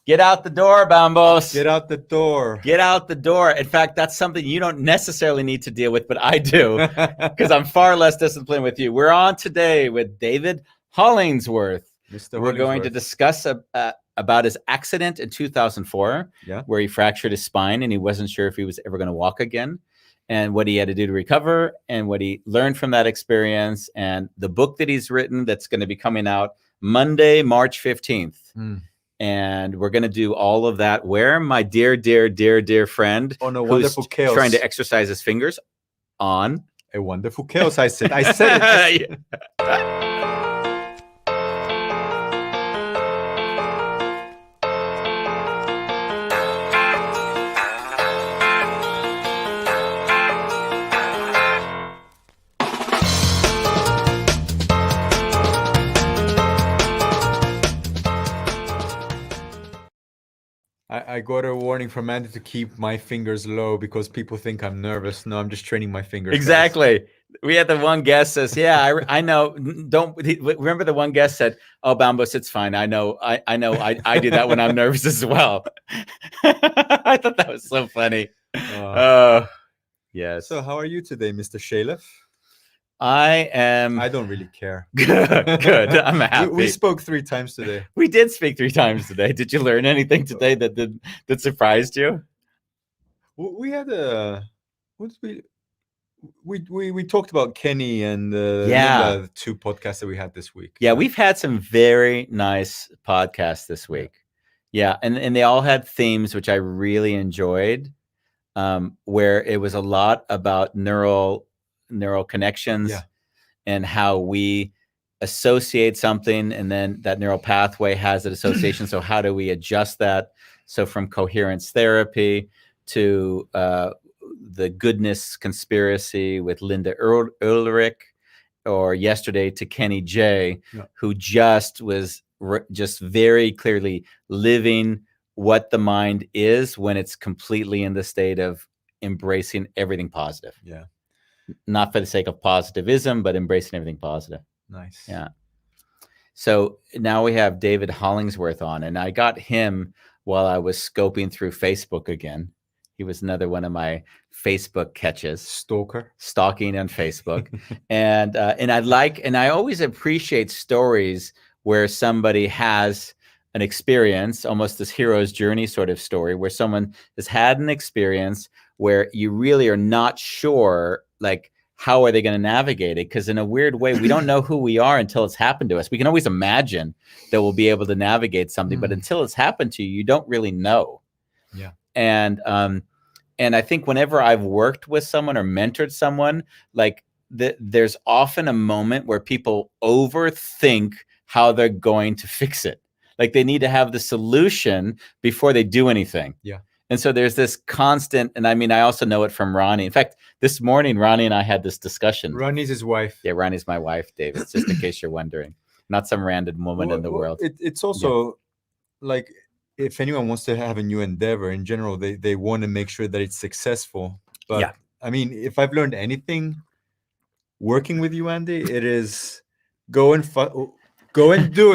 Get out the door, Bambos. Get out the door. Get out the door. In fact, that's something you don't necessarily need to deal with, but I do, because I'm far less disciplined with you. We're on today with David Hollingsworth. We're going to discuss about his accident in 2004, where he fractured his spine and he wasn't sure if he was ever going to walk again, and what he had to do to recover, and what he learned from that experience, and the book that he's written that's going to be coming out Monday, March 15th. And we're going to do all of that where my dear friend on a wonderful chaos, trying to exercise his fingers on a wonderful chaos. I said it. I got a warning from Andy to keep my fingers low because people think I'm nervous. No, I'm just training my fingers. Exactly. Guys. We had the one guest says, yeah, I know. Don't remember the one guest said, oh, Bambos, it's fine. I know. I do that when I'm nervous as well. I thought that was so funny. Yes. So how are you today, Mr. Shalef? I don't really care. Good. I'm happy. We spoke 3 times today. We did speak 3 times today. Did you learn anything today that surprised you? We had we talked about Kenny and the 2 podcasts that we had this week. Yeah, we've had some very nice podcasts this week. Yeah, and they all had themes which I really enjoyed, where it was a lot about neural connections and how we associate something, and then that neural pathway has an association. So how do we adjust that? So from coherence therapy to the goodness conspiracy with Linda Ulrich, or yesterday to Kenny J, who just was just very clearly living what the mind is when it's completely in the state of embracing everything positive. Yeah. Not for the sake of positivism, but embracing everything positive. Nice. Yeah. So now we have David Hollingsworth on, and I got him while I was scoping through Facebook again. He was another one of my Facebook catches. Stalking on Facebook. and I always appreciate stories where somebody has an experience, almost this hero's journey sort of story, where someone has had an experience where you really are not sure, like, how are they going to navigate it? Because in a weird way, we don't know who we are until it's happened to us. We can always imagine that we'll be able to navigate something, but until it's happened to you, you don't really know. Yeah. And I think whenever I've worked with someone or mentored someone, like there's often a moment where people overthink how they're going to fix it. Like they need to have the solution before they do anything. Yeah. And so there's this constant, and I mean, I also know it from Ronnie. In fact, this morning, Ronnie and I had this discussion. Ronnie's his wife. Yeah, Ronnie's my wife, David, just in case you're wondering. Not some random woman in the world. It's also like, if anyone wants to have a new endeavor in general, they want to make sure that it's successful. But I mean, if I've learned anything working with you, Andy, it is go and do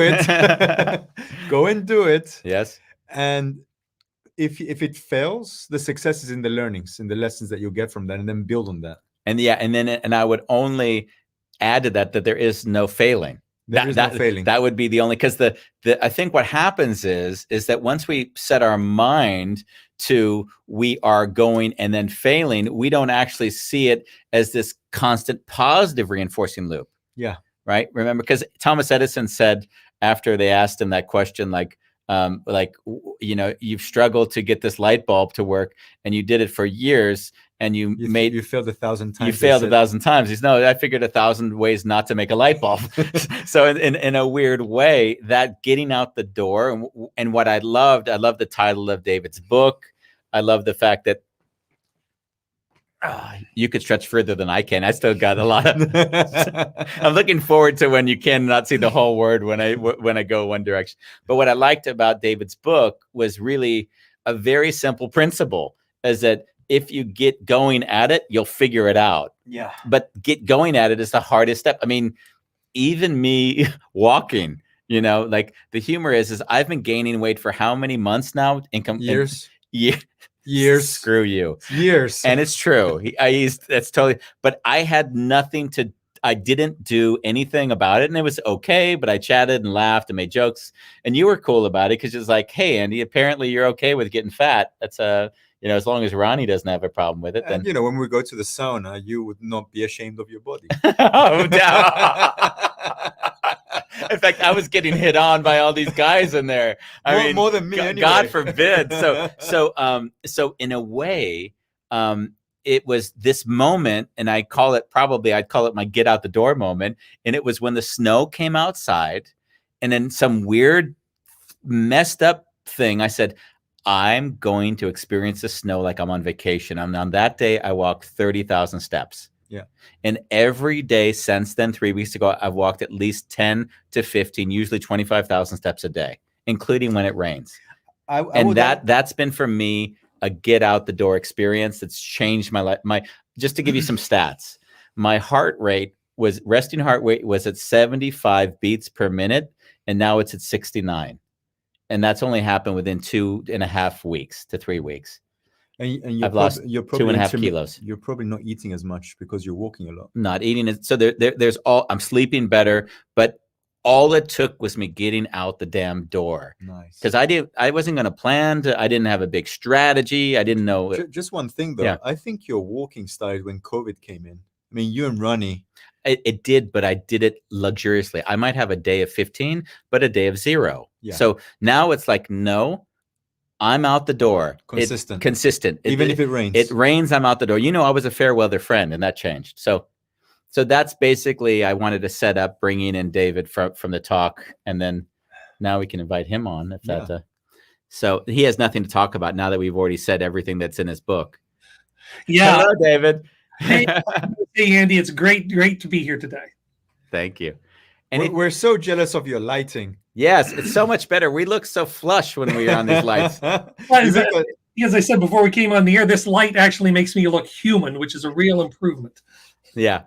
it. Go and do it. Yes. And if it fails, the success is in the learnings, in the lessons that you'll get from that, and then build on that. And I would only add to that there is no failing. There is no failing. That would be the only, because I think what happens is that once we set our mind to we are going and then failing, we don't actually see it as this constant positive reinforcing loop. Yeah. Right. Remember, because Thomas Edison said after they asked him that question, you've struggled to get this light bulb to work, and you did it for years, and you failed 1,000 times. You failed 1,000 times. He's no, I figured 1,000 ways not to make a light bulb. So in a weird way, that getting out the door, and what I loved the title of David's book. I love the fact that you could stretch further than I can. I still got a lot of. I'm looking forward to when you cannot see the whole word when I go one direction. But what I liked about David's book was really a very simple principle: is that if you get going at it, you'll figure it out. Yeah. But get going at it is the hardest step. I mean, even me walking You know, like the humor is I've been gaining weight for how many months now? Years. Yeah, Years. screw you. Years. And it's true. That's totally. But I had nothing to. I didn't do anything about it, and it was okay. But I chatted and laughed and made jokes, and you were cool about it because it's like, hey, Andy, apparently you're okay with getting fat. That's you know, as long as Ronnie doesn't have a problem with it, then And you know, when we go to the sauna, you would not be ashamed of your body. Oh, in fact, I was getting hit on by all these guys in there. I mean, more than me, anyway. God forbid. So in a way, it was this moment, and I'd call it my get out the door moment. And it was when the snow came outside, and then some weird, messed up thing. I said, I'm going to experience the snow like I'm on vacation. And on that day, I walked 30,000 steps. Yeah. And every day since then, 3 weeks ago, I've walked at least 10 to 15, usually 25,000 steps a day, including when it rains. That's been for me a get out the door experience that's changed my life. Just to give you some stats, my resting heart rate was at 75 beats per minute, and now it's at 69. And that's only happened within 2.5 weeks to 3 weeks. And I've lost you're probably 2.5 kilos. You're probably not eating as much because you're walking a lot. Not eating it. So there's I'm sleeping better, but all it took was me getting out the damn door. Nice. Because I wasn't going to plan I didn't have a big strategy. I didn't know. Just one thing though. Yeah. I think your walking started when COVID came in. I mean, you and Ronnie. It did, but I did it luxuriously. I might have a day of 15, but a day of 0. Yeah. So now it's like, no, I'm out the door. Consistent. Even if it rains. It rains, I'm out the door. You know, I was a fair weather friend, and that changed. So that's basically, I wanted to set up bringing in David from the talk, and then now we can invite him on. If that, so he has nothing to talk about now that we've already said everything that's in his book. Yeah. Hello, David. Hey, Andy, it's great to be here today. Thank you. And we're so jealous of your lighting. Yes, it's so much better. We look so flush when we're on these lights. As I said before we came on the air, this light actually makes me look human, which is a real improvement. Yeah.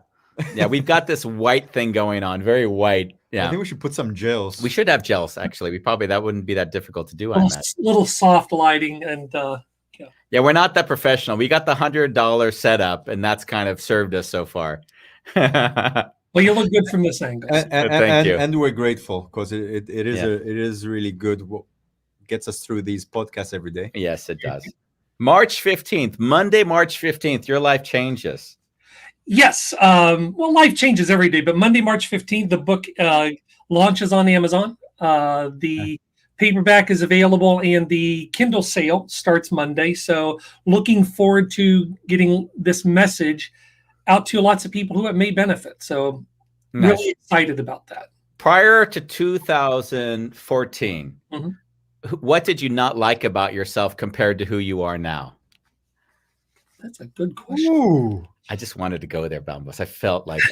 Yeah, we've got this white thing going on, very white. Yeah. I think we should put some gels. We should have gels, actually. That wouldn't be that difficult to do on that. Little soft lighting and yeah, we're not that professional. We got the $100 setup, and that's kind of served us so far. Well, you look good from this angle. Thank you. And we're grateful because it is really good. What gets us through these podcasts every day. Yes, it does. March 15th, Monday, March 15th, your life changes. Yes. Well, life changes every day, but Monday, March 15th, the book launches on Amazon. The paperback is available, and the Kindle sale starts Monday. So looking forward to getting this message out to lots of people who it may benefit. So really excited about that. Prior to 2014, what did you not like about yourself compared to who you are now? That's a good question. Ooh. I just wanted to go there, Bambos. I felt like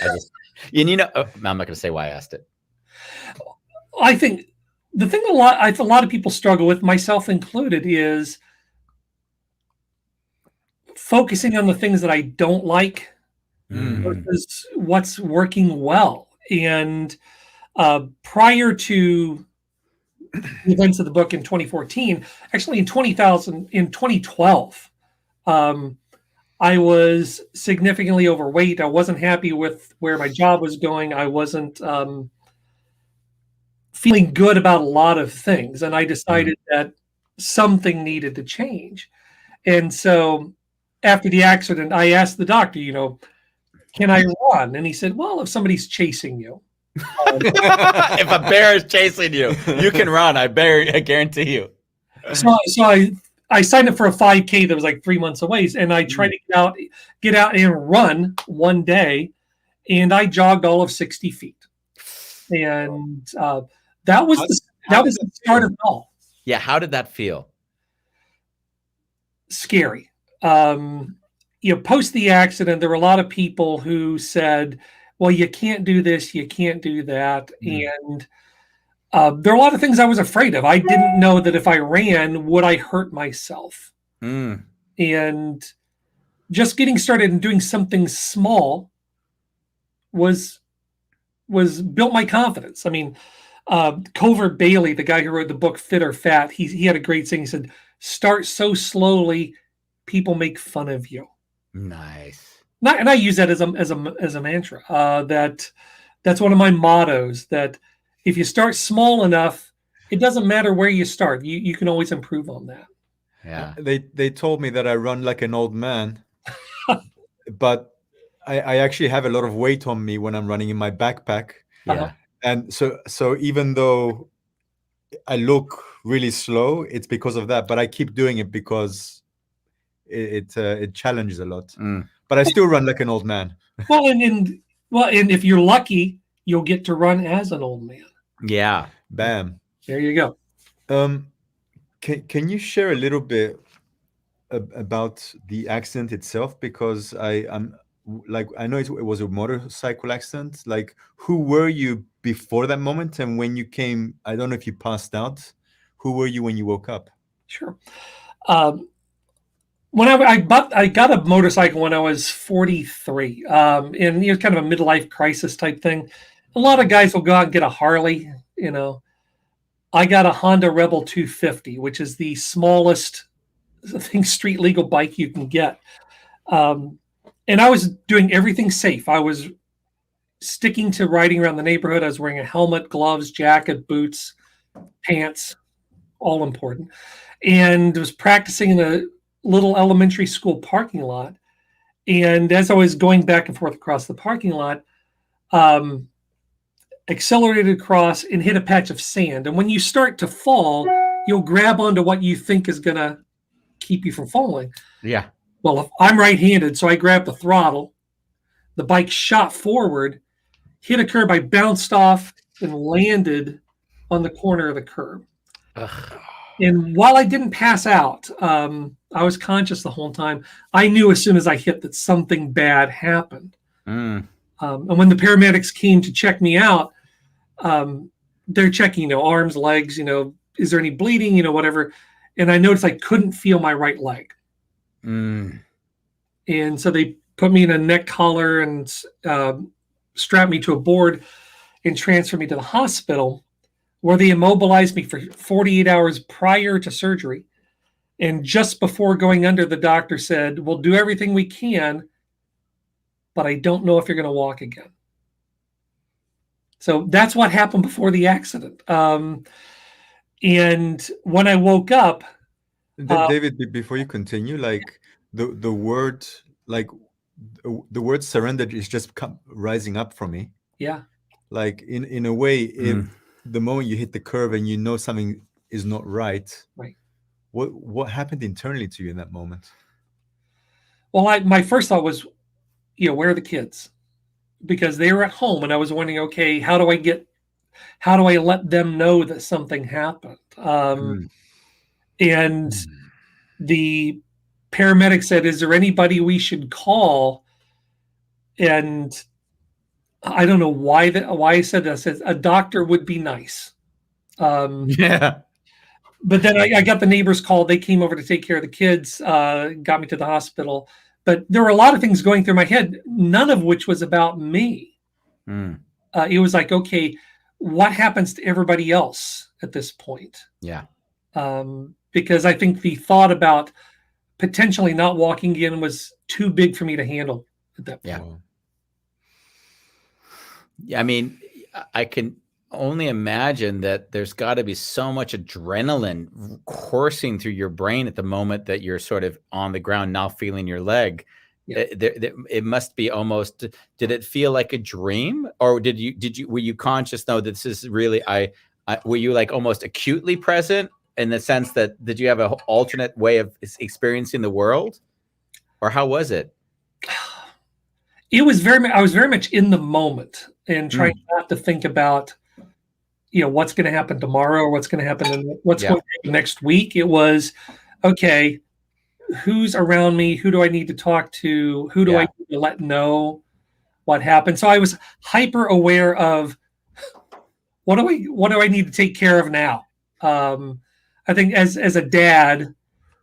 and I'm not going to say why I asked it. I think the thing a lot of people struggle with, myself included, is focusing on the things that I don't like versus what's working well. And prior to the events of the book in 2014, actually in 2012, I was significantly overweight. I wasn't happy with where my job was going. I wasn't feeling good about a lot of things. And I decided that something needed to change. And so after the accident, I asked the doctor, can I run? And he said, well, if somebody's chasing you. If a bear is chasing you, you can run. I guarantee you. So I signed up for a 5K that was like 3 months away, and I tried to get out and run one day, and I jogged all of 60 feet, and that was the start of it all. Yeah, how did that feel? Scary. Post the accident, there were a lot of people who said, "Well, you can't do this, you can't do that," and there are a lot of things I was afraid of. I didn't know that if I ran, would I hurt myself? And just getting started and doing something small was built my confidence. I mean, Covert Bailey, the guy who wrote the book Fit or Fat, he had a great saying. He said, "Start so slowly, people make fun of you." Nice. And I use that as a mantra. That's one of my mottos. That if you start small enough, it doesn't matter where you start. You can always improve on that. Yeah. They told me that I run like an old man, but I actually have a lot of weight on me when I'm running in my backpack. Yeah. And so even though I look really slow, it's because of that. But I keep doing it because it challenges a lot. But I still run like an old man. Well, and if you're lucky, you'll get to run as an old man. Yeah. Bam. There you go. Can you share a little bit about the accident itself? Because I'm like, I know it was a motorcycle accident. Like, who were you before that moment, and when you came? I don't know if you passed out. Who were you when you woke up? Sure. When I got a motorcycle when I was 43, and kind of a midlife crisis type thing. A lot of guys will go out and get a Harley. I got a Honda Rebel 250, which is the smallest, I think, street legal bike you can get. And I was doing everything safe. I was sticking to riding around the neighborhood. I was wearing a helmet, gloves, jacket, boots, pants, all important, and was practicing in a little elementary school parking lot. And as I was going back and forth across the parking lot, accelerated across and hit a patch of sand. And when you start to fall, you'll grab onto what you think is going to keep you from falling. Yeah. Well, if I'm right-handed, so I grabbed the throttle. The bike shot forward, hit a curb. I bounced off and landed on the corner of the curb. Ugh. And while I didn't pass out, I was conscious the whole time. I knew as soon as I hit that something bad happened. And when the paramedics came to check me out, they're checking, arms, legs, is there any bleeding, whatever. And I noticed I couldn't feel my right leg. And so they put me in a neck collar and strapped me to a board and transferred me to the hospital, where they immobilized me for 48 hours prior to surgery. And just before going under, the doctor said, "We'll do everything we can, but I don't know if you're going to walk again." So that's what happened before the accident. And when I woke up, David, before you continue, like the word surrender is just rising up for me. Yeah. Like in a way, if the moment you hit the curve and you know something is not right, what happened internally to you in that moment? Well, my first thought was, where are the kids? Because they were at home, and I was wondering, okay, how do I let them know that something happened? And the paramedic said, "Is there anybody we should call?" And I don't know why I said that. I said a doctor would be nice. Yeah. But then I got the neighbors called. They came over to take care of the kids, got me to the hospital. But there were a lot of things going through my head, none of which was about me. It was like, okay, what happens to everybody else at this point? Yeah. Because I think the thought about potentially not walking again was too big for me to handle at that point. Yeah. I mean, I can only imagine that there's got to be so much adrenaline coursing through your brain at the moment that you're sort of on the ground, now feeling your leg. Yeah. It must be almost, did it feel like a dream, or were you conscious? No, this is really, were you like almost acutely present in the sense that, did you have an alternate way of experiencing the world, or how was it? I was very much in the moment and trying not to think about, what's going to happen tomorrow or what's going to happen and what's going to happen next week. It was, okay, who's around me? Who do I need to talk to? Who do I need to let know what happened? So I was hyper aware of what do I need to take care of now? I think as a dad,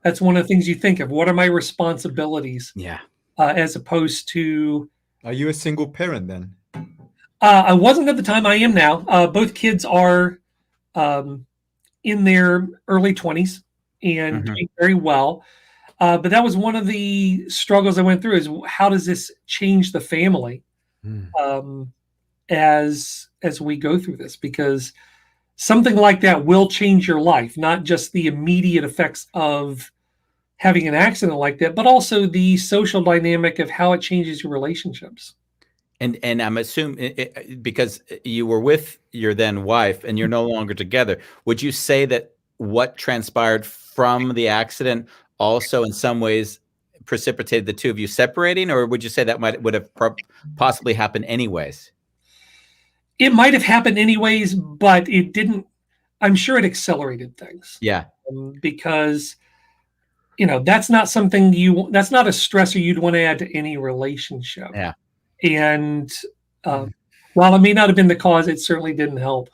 that's one of the things you think of. What are my responsibilities? Yeah. As opposed to. Are you a single parent then? I wasn't at the time. I am now. Both kids are in their early 20s and doing very well. But that was one of the struggles I went through, is how does this change the family as we go through this? Because something like that will change your life, not just the immediate effects of having an accident like that, but also the social dynamic of how it changes your relationships. And I'm assuming because you were with your then wife and you're no longer together, would you say that what transpired from the accident also in some ways precipitated the two of you separating, or would you say that would have possibly happened anyways? It might have happened anyways, but it didn't. I'm sure it accelerated things. Yeah. Because that's not something that's not a stressor you'd want to add to any relationship. Yeah. And while it may not have been the cause, it certainly didn't help.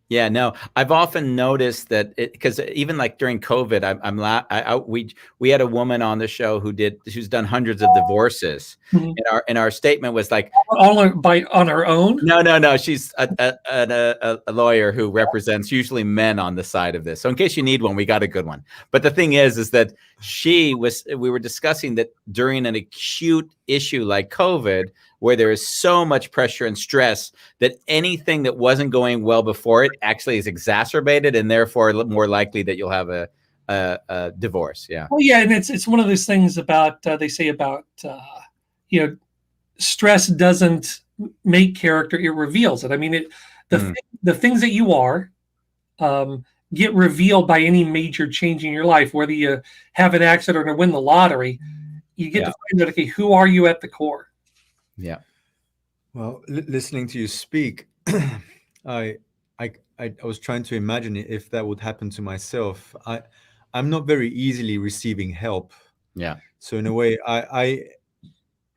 Yeah, no, I've often noticed that because even like during COVID, we had a woman on the show who's done hundreds of divorces, and our statement was like, all on her own. No, she's a lawyer who represents usually men on the side of this. So in case you need one, we got a good one. But the thing is that we were discussing that during an acute issue like COVID, where there is so much pressure and stress, that anything that wasn't going well before it actually is exacerbated, and therefore more likely that you'll have a divorce. Yeah. Well, yeah, and it's one of those things about they say about stress doesn't make character; it reveals it. I mean, the things that you are get revealed by any major change in your life, whether you have an accident or win the lottery. You get to find out, okay, who are you at the core? Yeah. Well, listening to you speak, I was trying to imagine if that would happen to myself. I'm not very easily receiving help. Yeah. So in a way, I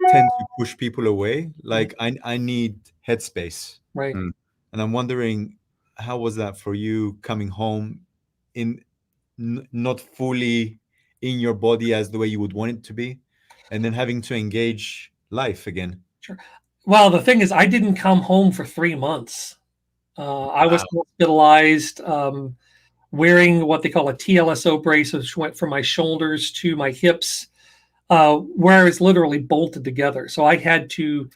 tend to push people away. Like I need headspace. Right. And I'm wondering, how was that for you coming home in not fully in your body as the way you would want it to be, and then having to engage life again? Sure. Well, the thing is, I didn't come home for 3 months. I was hospitalized, wearing what they call a TLSO brace, which went from my shoulders to my hips, where I was literally bolted together. So I had to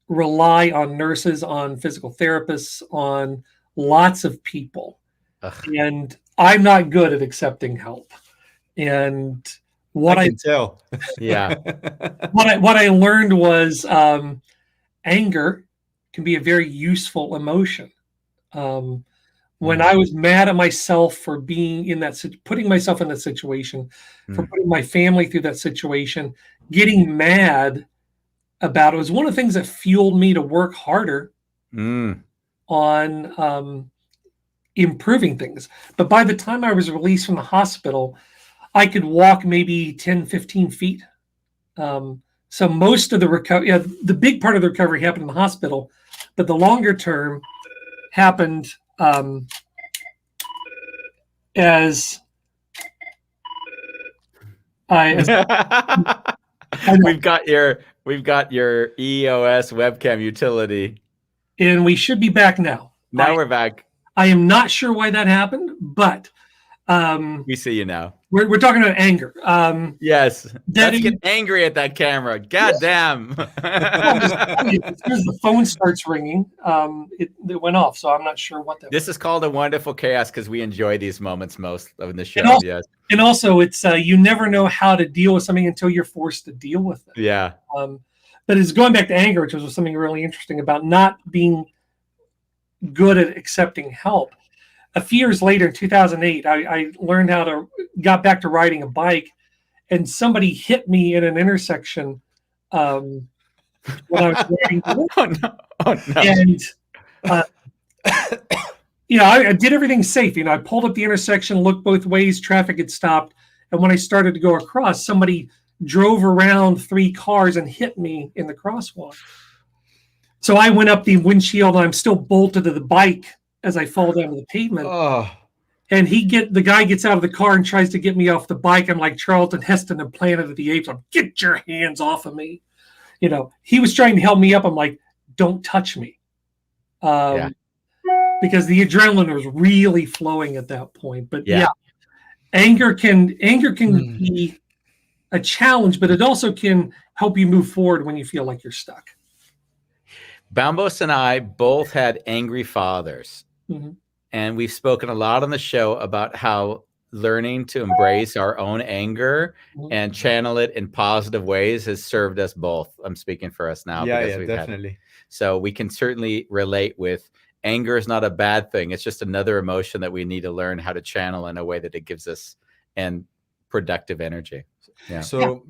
rely on nurses, on physical therapists, on lots of people. And I'm not good at accepting help. And what I can tell. Yeah. What I learned was anger can be a very useful emotion. When I was mad at myself for being in that, putting myself in that situation, for putting my family through that situation, getting mad about it was one of the things that fueled me to work harder on improving things. But by the time I was released from the hospital, I could walk maybe 10, 15 feet. So most of the recovery, the big part of the recovery happened in the hospital, but the longer term happened as we've got your EOS webcam utility, and we should be back now. Now we're back. I am not sure why that happened, but we see you now. We're talking about anger. Yes. Let's get angry at that camera. God damn. As soon as the phone starts ringing, it went off. So I'm not sure what that This is called a wonderful chaos because we enjoy these moments most of the show. And also it's you never know how to deal with something until you're forced to deal with it. Yeah. But it's going back to anger, which was something really interesting about not being good at accepting help. A few years later, in 2008, I learned got back to riding a bike, and somebody hit me in an intersection when I was riding. Oh no! And I did everything safe. I pulled up the intersection, looked both ways, traffic had stopped, and when I started to go across, somebody drove around 3 cars and hit me in the crosswalk. So I went up the windshield, and I'm still bolted to the bike as I fall down to the pavement. And the guy gets out of the car and tries to get me off the bike. I'm like Charlton Heston in Planet of the Apes. I'm, get your hands off of me. He was trying to help me up. I'm like, don't touch me. Yeah. Because the adrenaline was really flowing at that point. But Yeah. anger can Mm. be a challenge, but it also can help you move forward when you feel like you're stuck. Bambos and I both had angry fathers. Mhm. And we've spoken a lot on the show about how learning to embrace our own anger Mhm. and channel it in positive ways has served us both. I'm speaking for us now Yeah, because yeah, we've had it. definitely. So we can certainly relate with anger is not a bad thing. It's just another emotion that we need to learn how to channel in a way that it gives us and productive energy. Yeah. So,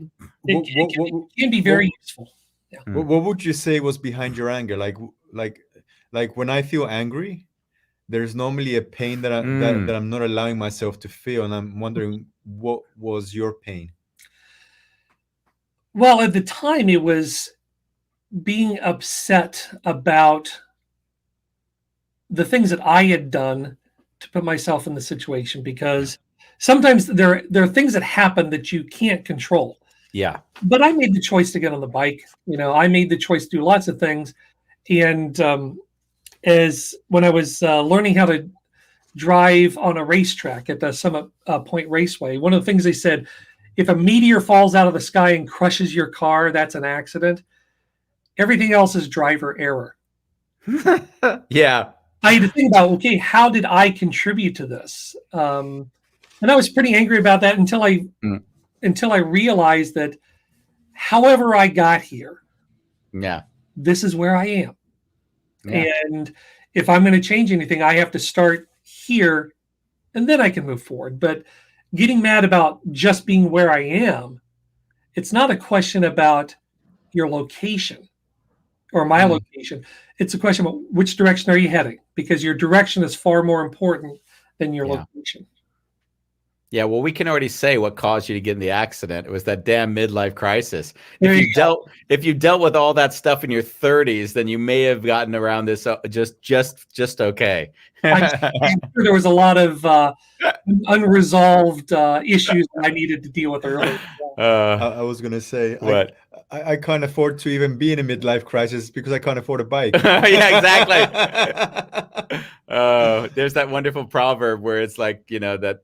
It can be very useful. Yeah. what would you say was behind your anger? Like when I feel angry, there's normally a pain that that I'm not allowing myself to feel, and I'm wondering what was your pain? Well, at the time, it was being upset about the things that I had done to put myself in the situation, because sometimes there are things that happen that you can't control. Yeah. But I made the choice to get on the bike. I made the choice to do lots of things. And as when I was learning how to drive on a racetrack at the Summit Point Raceway, one of the things they said, if a meteor falls out of the sky and crushes your car, that's an accident. Everything else is driver error. Yeah. I had to think about, okay, how did I contribute to this? And I was pretty angry about that until I realized that however I got here, Yeah. this is where I am. Yeah. And if I'm going to change anything, I have to start here and then I can move forward. But getting mad about just being where I am, it's not a question about your location or my location. It's a question about which direction are you heading, because your direction is far more important than your location. Yeah, well, we can already say what caused you to get in the accident. It was that damn midlife crisis. There If you you dealt with all that stuff in your 30s, then you may have gotten around this just okay. I'm sure there was a lot of unresolved issues that I needed to deal with earlier. I was gonna say, what? I can't afford to even be in a midlife crisis because I can't afford a bike. Yeah, exactly. There's that wonderful proverb where it's like, that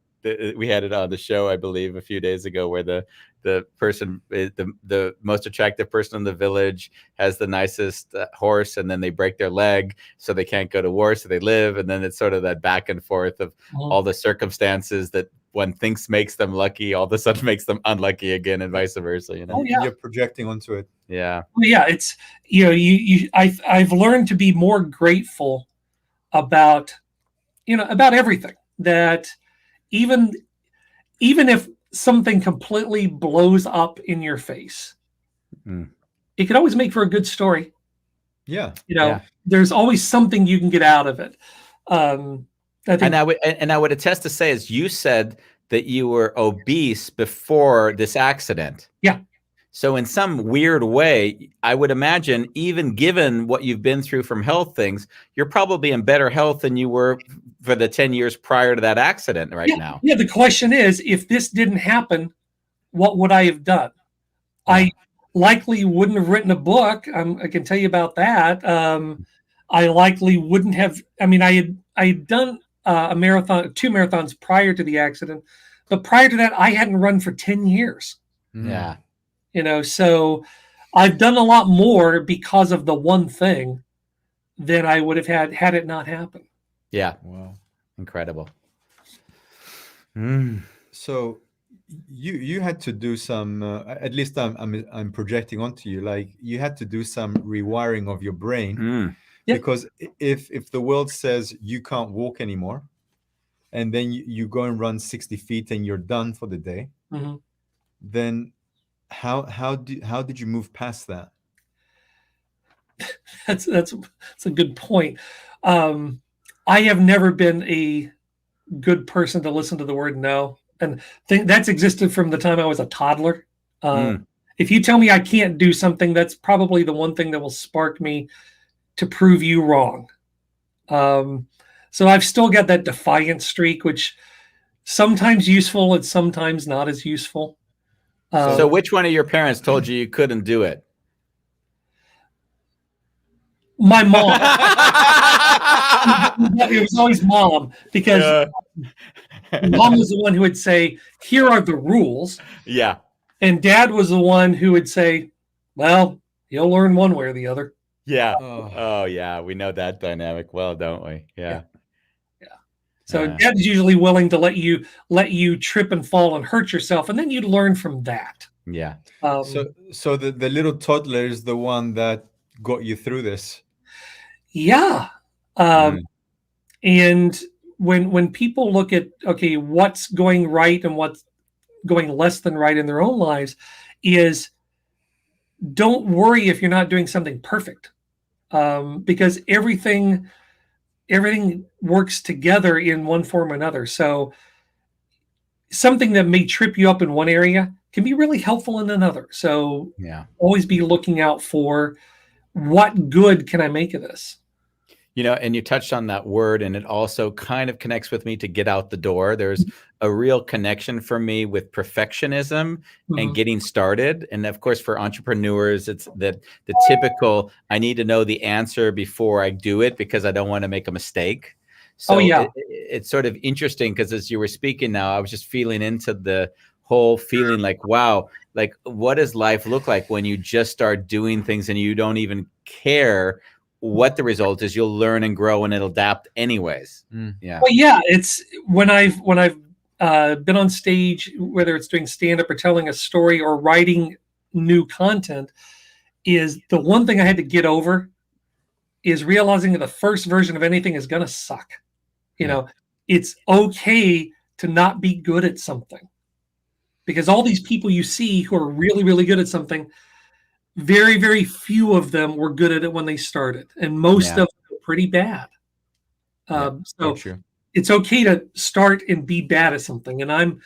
we had it on the show, I believe, a few days ago, where the person, the most attractive person in the village has the nicest horse, and then they break their leg, so they can't go to war, so they live, and then it's sort of that back and forth of all the circumstances that one thinks makes them lucky, all of a sudden makes them unlucky again, and vice versa. Oh, yeah. You're projecting onto it. Yeah. Well, yeah, it's I've learned to be more grateful about everything. That even if something completely blows up in your face, it could always make for a good story. Yeah. There's always something you can get out of it. I think, and I would attest to say, as you said, that you were obese before this accident. Yeah. So in some weird way, I would imagine, even given what you've been through from health things, you're probably in better health than you were for the 10 years prior to that accident now. Yeah. The question is, if this didn't happen, what would I have done? Yeah. I likely wouldn't have written a book. I can tell you about that. I likely wouldn't have. I mean, I had done a marathon, 2 marathons prior to the accident, but prior to that, I hadn't run for 10 years. Yeah. So I've done a lot more because of the one thing than I would have had it not happen. Yeah. Wow. Incredible. So you had to do some, at least I'm projecting onto you, like you had to do some rewiring of your brain. Because if the world says you can't walk anymore, and then you go and run 60 feet and you're done for the day, then how did you move past that? That's a good point. I have never been a good person to listen to the word no, and that's existed from the time I was a toddler. If you tell me I can't do something, that's probably the one thing that will spark me to prove you wrong. So I've still got that defiant streak, which sometimes useful and sometimes not as useful. So which one of your parents told you couldn't do it? My mom. It was always mom, because mom was the one who would say, here are the rules. Yeah. And dad was the one who would say, well, you'll learn one way or the other. Yeah. Oh yeah. We know that dynamic well, don't we? Yeah. So dad's usually willing to let you trip and fall and hurt yourself, and then you learn from that. Yeah. So the little toddler is the one that got you through this. Yeah. And when people look at, okay, what's going right and what's going less than right in their own lives, is don't worry if you're not doing something perfect, because everything works together in one form or another. So something that may trip you up in one area can be really helpful in another. So always be looking out for, what good can I make of this? You know, and you touched on that word, and it also kind of connects with me to get out the door. There's a real connection for me with perfectionism and getting started. And of course, for entrepreneurs, it's the typical, I need to know the answer before I do it because I don't want to make a mistake. So it's sort of interesting, because as you were speaking now, I was just feeling into the whole feeling like, wow, like what does life look like when you just start doing things and you don't even care what the result is? You'll learn and grow and it'll adapt anyways. Yeah. Well, yeah, it's when I've been on stage, whether it's doing stand-up or telling a story or writing new content, is the one thing I had to get over is realizing that the first version of anything is going to suck. You know, it's okay to not be good at something, because all these people you see who are really, really good at something, very, very few of them were good at it when they started, and most of them were pretty bad. So it's okay to start and be bad at something. And I'm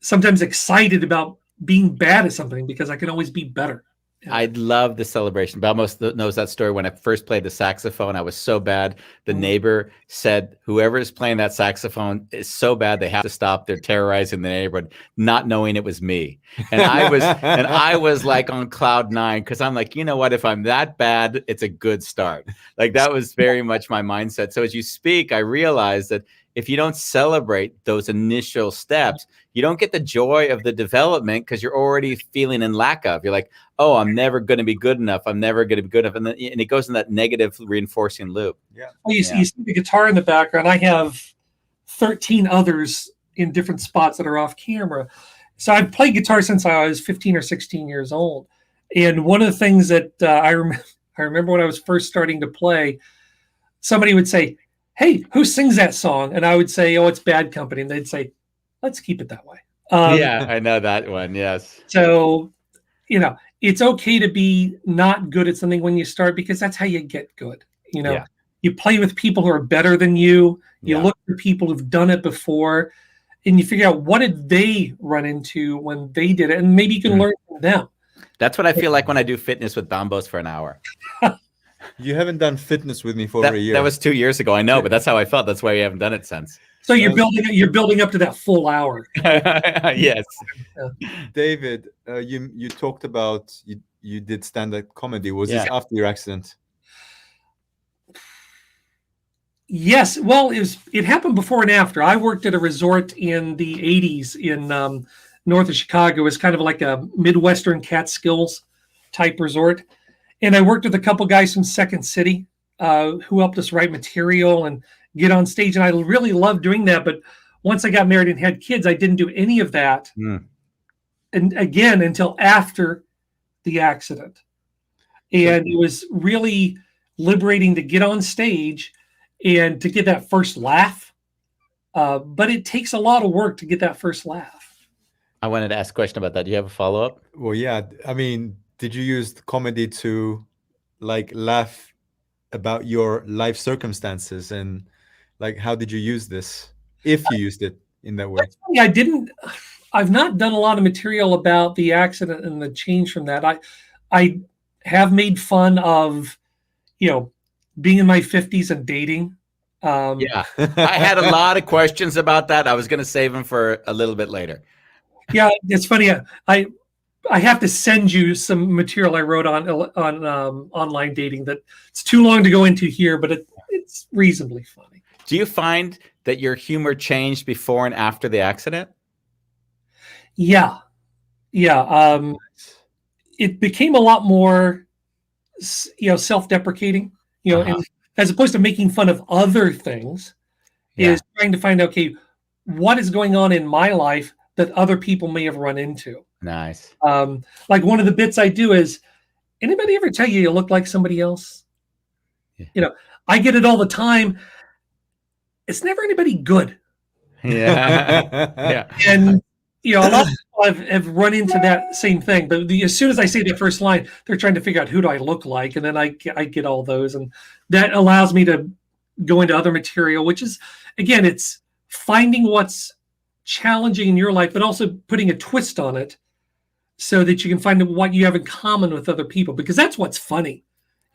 sometimes excited about being bad at something because I can always be better. I love the celebration. Balmos knows that story. When I first played the saxophone, I was so bad. The neighbor said, whoever is playing that saxophone is so bad, they have to stop. They're terrorizing the neighborhood, not knowing it was me. And I was like on cloud 9, because I'm like, you know what? If I'm that bad, it's a good start. Like that was very much my mindset. So as you speak, I realized that if you don't celebrate those initial steps, you don't get the joy of the development, because you're already feeling in lack of. You're like, oh, I'm never going to be good enough. I'm never going to be good enough. And it goes in that negative reinforcing loop. Yeah. Well, you see the guitar in the background. I have 13 others in different spots that are off camera. So I've played guitar since I was 15 or 16 years old. And one of the things that I remember when I was first starting to play, somebody would say, hey, who sings that song? And I would say, oh, it's Bad Company. And they'd say, let's keep it that way. Yeah, I know that one. Yes. So, you know, it's okay to be not good at something when you start, because that's how you get good. You know, you play with people who are better than you. You look for people who've done it before, and you figure out what did they run into when they did it. And maybe you can learn from them. That's what I feel like when I do fitness with Bambos for an hour. You haven't done fitness with me for over a year. That was 2 years ago. I know, but that's how I felt. That's why we haven't done it since. So you're building up to that full hour. Yes. David, you talked about you did stand-up comedy. Was this after your accident? Yes. Well, it happened before and after. I worked at a resort in the 80s in north of Chicago. It was kind of like a Midwestern Catskills type resort. And I worked with a couple guys from Second City who helped us write material and get on stage. And I really loved doing that. But once I got married and had kids, I didn't do any of that. And again, until after the accident. And it was really liberating to get on stage and to get that first laugh. But it takes a lot of work to get that first laugh. I wanted to ask a question about that. Do you have a follow-up? Well, yeah. I mean, did you use the comedy to like laugh about your life circumstances, and like how did you use this, if you used it in that way? I've not done a lot of material about the accident and the change from that. I have made fun of, you know, being in my 50s and dating. I had a lot of questions about that. I was going to save them for a little bit later. Yeah, it's funny. I have to send you some material I wrote on online dating that it's too long to go into here, but it's reasonably funny. Do you find that your humor changed before and after the accident? Yeah. It became a lot more, self-deprecating, and as opposed to making fun of other things, is trying to find out, okay, what is going on in my life that other people may have run into. Nice. Like one of the bits I do is, anybody ever tell you look like somebody else? Yeah. I get it all the time. It's never anybody good. Yeah. And a lot of people have run into that same thing. But as soon as I say the first line, they're trying to figure out who do I look like, and then I get all those, and that allows me to go into other material, which is, again, it's finding what's challenging in your life, but also putting a twist on it so that you can find what you have in common with other people, because that's what's funny,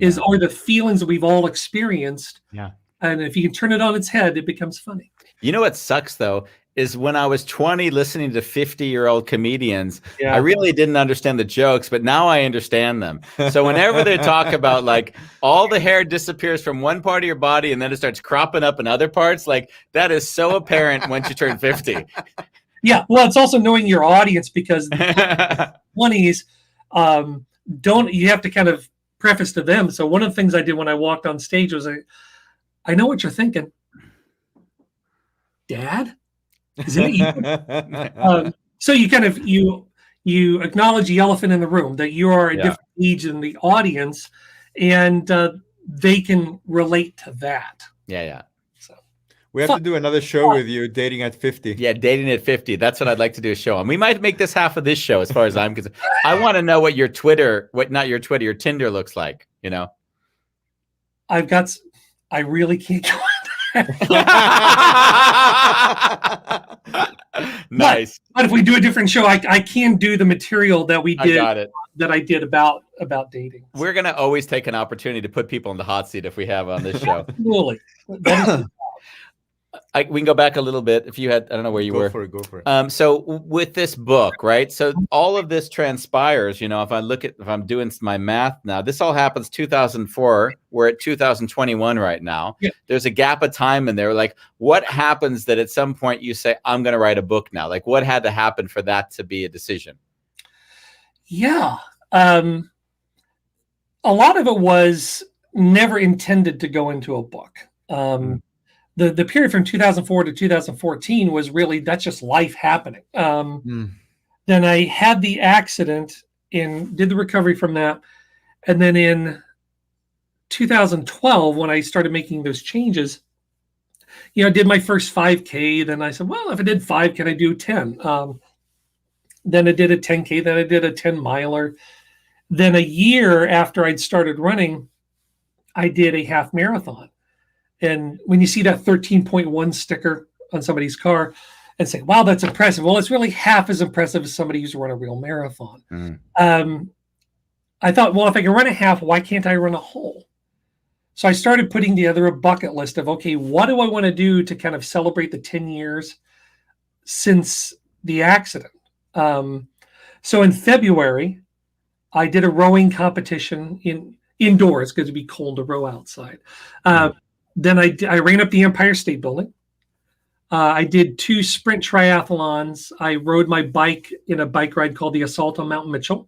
are the feelings that we've all experienced. Yeah. And if you can turn it on its head, it becomes funny. You know what sucks, though, is when I was 20 listening to 50-year-old comedians, I really didn't understand the jokes, but now I understand them. So whenever they talk about like all the hair disappears from one part of your body and then it starts cropping up in other parts, like that is so apparent once you turn 50. Yeah, well, it's also knowing your audience, because the 20s, you have to kind of preface to them. So one of the things I did when I walked on stage was, I know what you're thinking. Dad? Is it you? So you kind of you acknowledge the elephant in the room, that you are a different age than the audience, and they can relate to that. Yeah. So we have to do another show with you, dating at 50. Yeah, dating at 50. That's what I'd like to do a show on. We might make this half of this show, as far as I'm concerned. I want to know what your your Tinder looks like. I really can't go. Nice. But if we do a different show, I can do the material that we did. I got it. That I did about dating. We're gonna always take an opportunity to put people in the hot seat if we have on this show. Absolutely. We can go back a little bit. If you had, I don't know where you were. Go for it. So with this book, right? So all of this transpires, if I'm doing my math now, this all happens 2004. We're at 2021 right now. Yeah. There's a gap of time in there. Like, what happens that at some point you say, I'm going to write a book now? Like, what had to happen for that to be a decision? Yeah. A lot of it was never intended to go into a book. The period from 2004 to 2014 was really, that's just life happening. Then I had the accident and did the recovery from that. And then in 2012, when I started making those changes, I did my first 5K. Then I said, well, if I did 5, can I do 10? Then I did a 10K. Then I did a 10 miler. Then a year after I'd started running, I did a half marathon. And when you see that 13.1 sticker on somebody's car and say, wow, that's impressive. Well, it's really half as impressive as somebody who's run a real marathon. I thought, well, if I can run a half, why can't I run a whole? So I started putting together a bucket list of, okay, what do I want to do to kind of celebrate the 10 years since the accident? So in February, I did a rowing competition indoors because it'd be cold to row outside. Then I ran up the Empire State Building. I did 2 sprint triathlons. I rode my bike in a bike ride called the Assault on Mount Mitchell,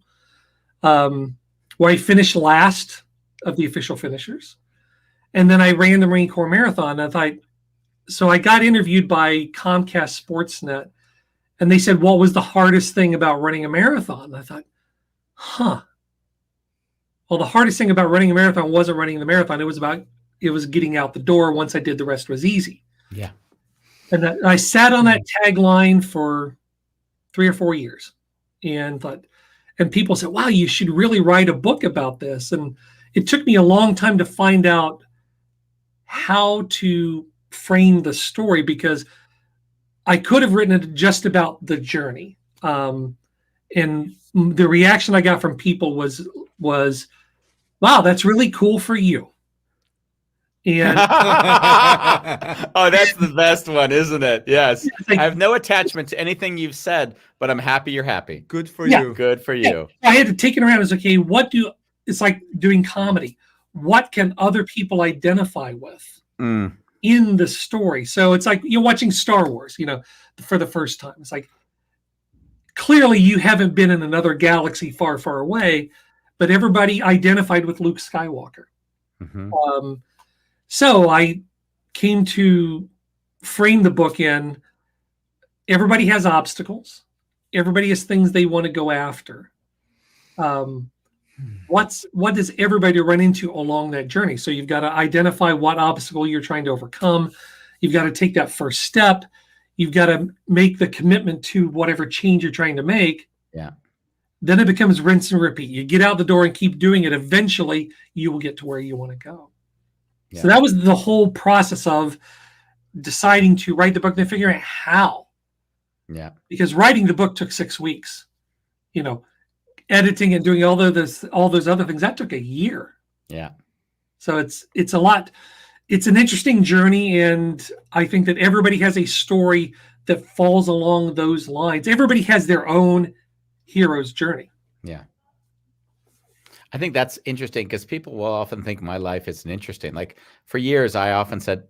where I finished last of the official finishers. And then I ran the Marine Corps Marathon. So I got interviewed by Comcast Sportsnet, and they said, what was the hardest thing about running a marathon? And I thought, well, the hardest thing about running a marathon wasn't running the marathon. It was getting out the door. Once I did, the rest was easy. Yeah. And I sat on that tagline for 3 or 4 years and people said, wow, you should really write a book about this. And it took me a long time to find out how to frame the story, because I could have written it just about the journey. And the reaction I got from people was, wow, that's really cool for you. And oh, that's the best one, isn't it? Yes. like, I have no attachment to anything you've said, but I'm happy you're happy. Good for Yeah. you. Good for you. I had to take it around as, okay, it's like doing comedy. What can other people identify with in the story? So it's like you're watching Star Wars, for the first time. It's like, clearly you haven't been in another galaxy far, far away, but everybody identified with Luke Skywalker. So I came to frame the book in, everybody has obstacles. Everybody has things they want to go after. What does everybody run into along that journey? So you've got to identify what obstacle you're trying to overcome. You've got to take that first step. You've got to make the commitment to whatever change you're trying to make. Yeah. Then it becomes rinse and repeat. You get out the door and keep doing it. Eventually, you will get to where you want to go. Yeah. So that was the whole process of deciding to write the book and then figuring out how. Yeah. Because writing the book took 6 weeks. Editing and doing all those other things, that took a year. Yeah. So it's a lot. It's an interesting journey, and I think that everybody has a story that falls along those lines. Everybody has their own hero's journey. Yeah. I think that's interesting because people will often think my life isn't interesting. Like for years, I often said,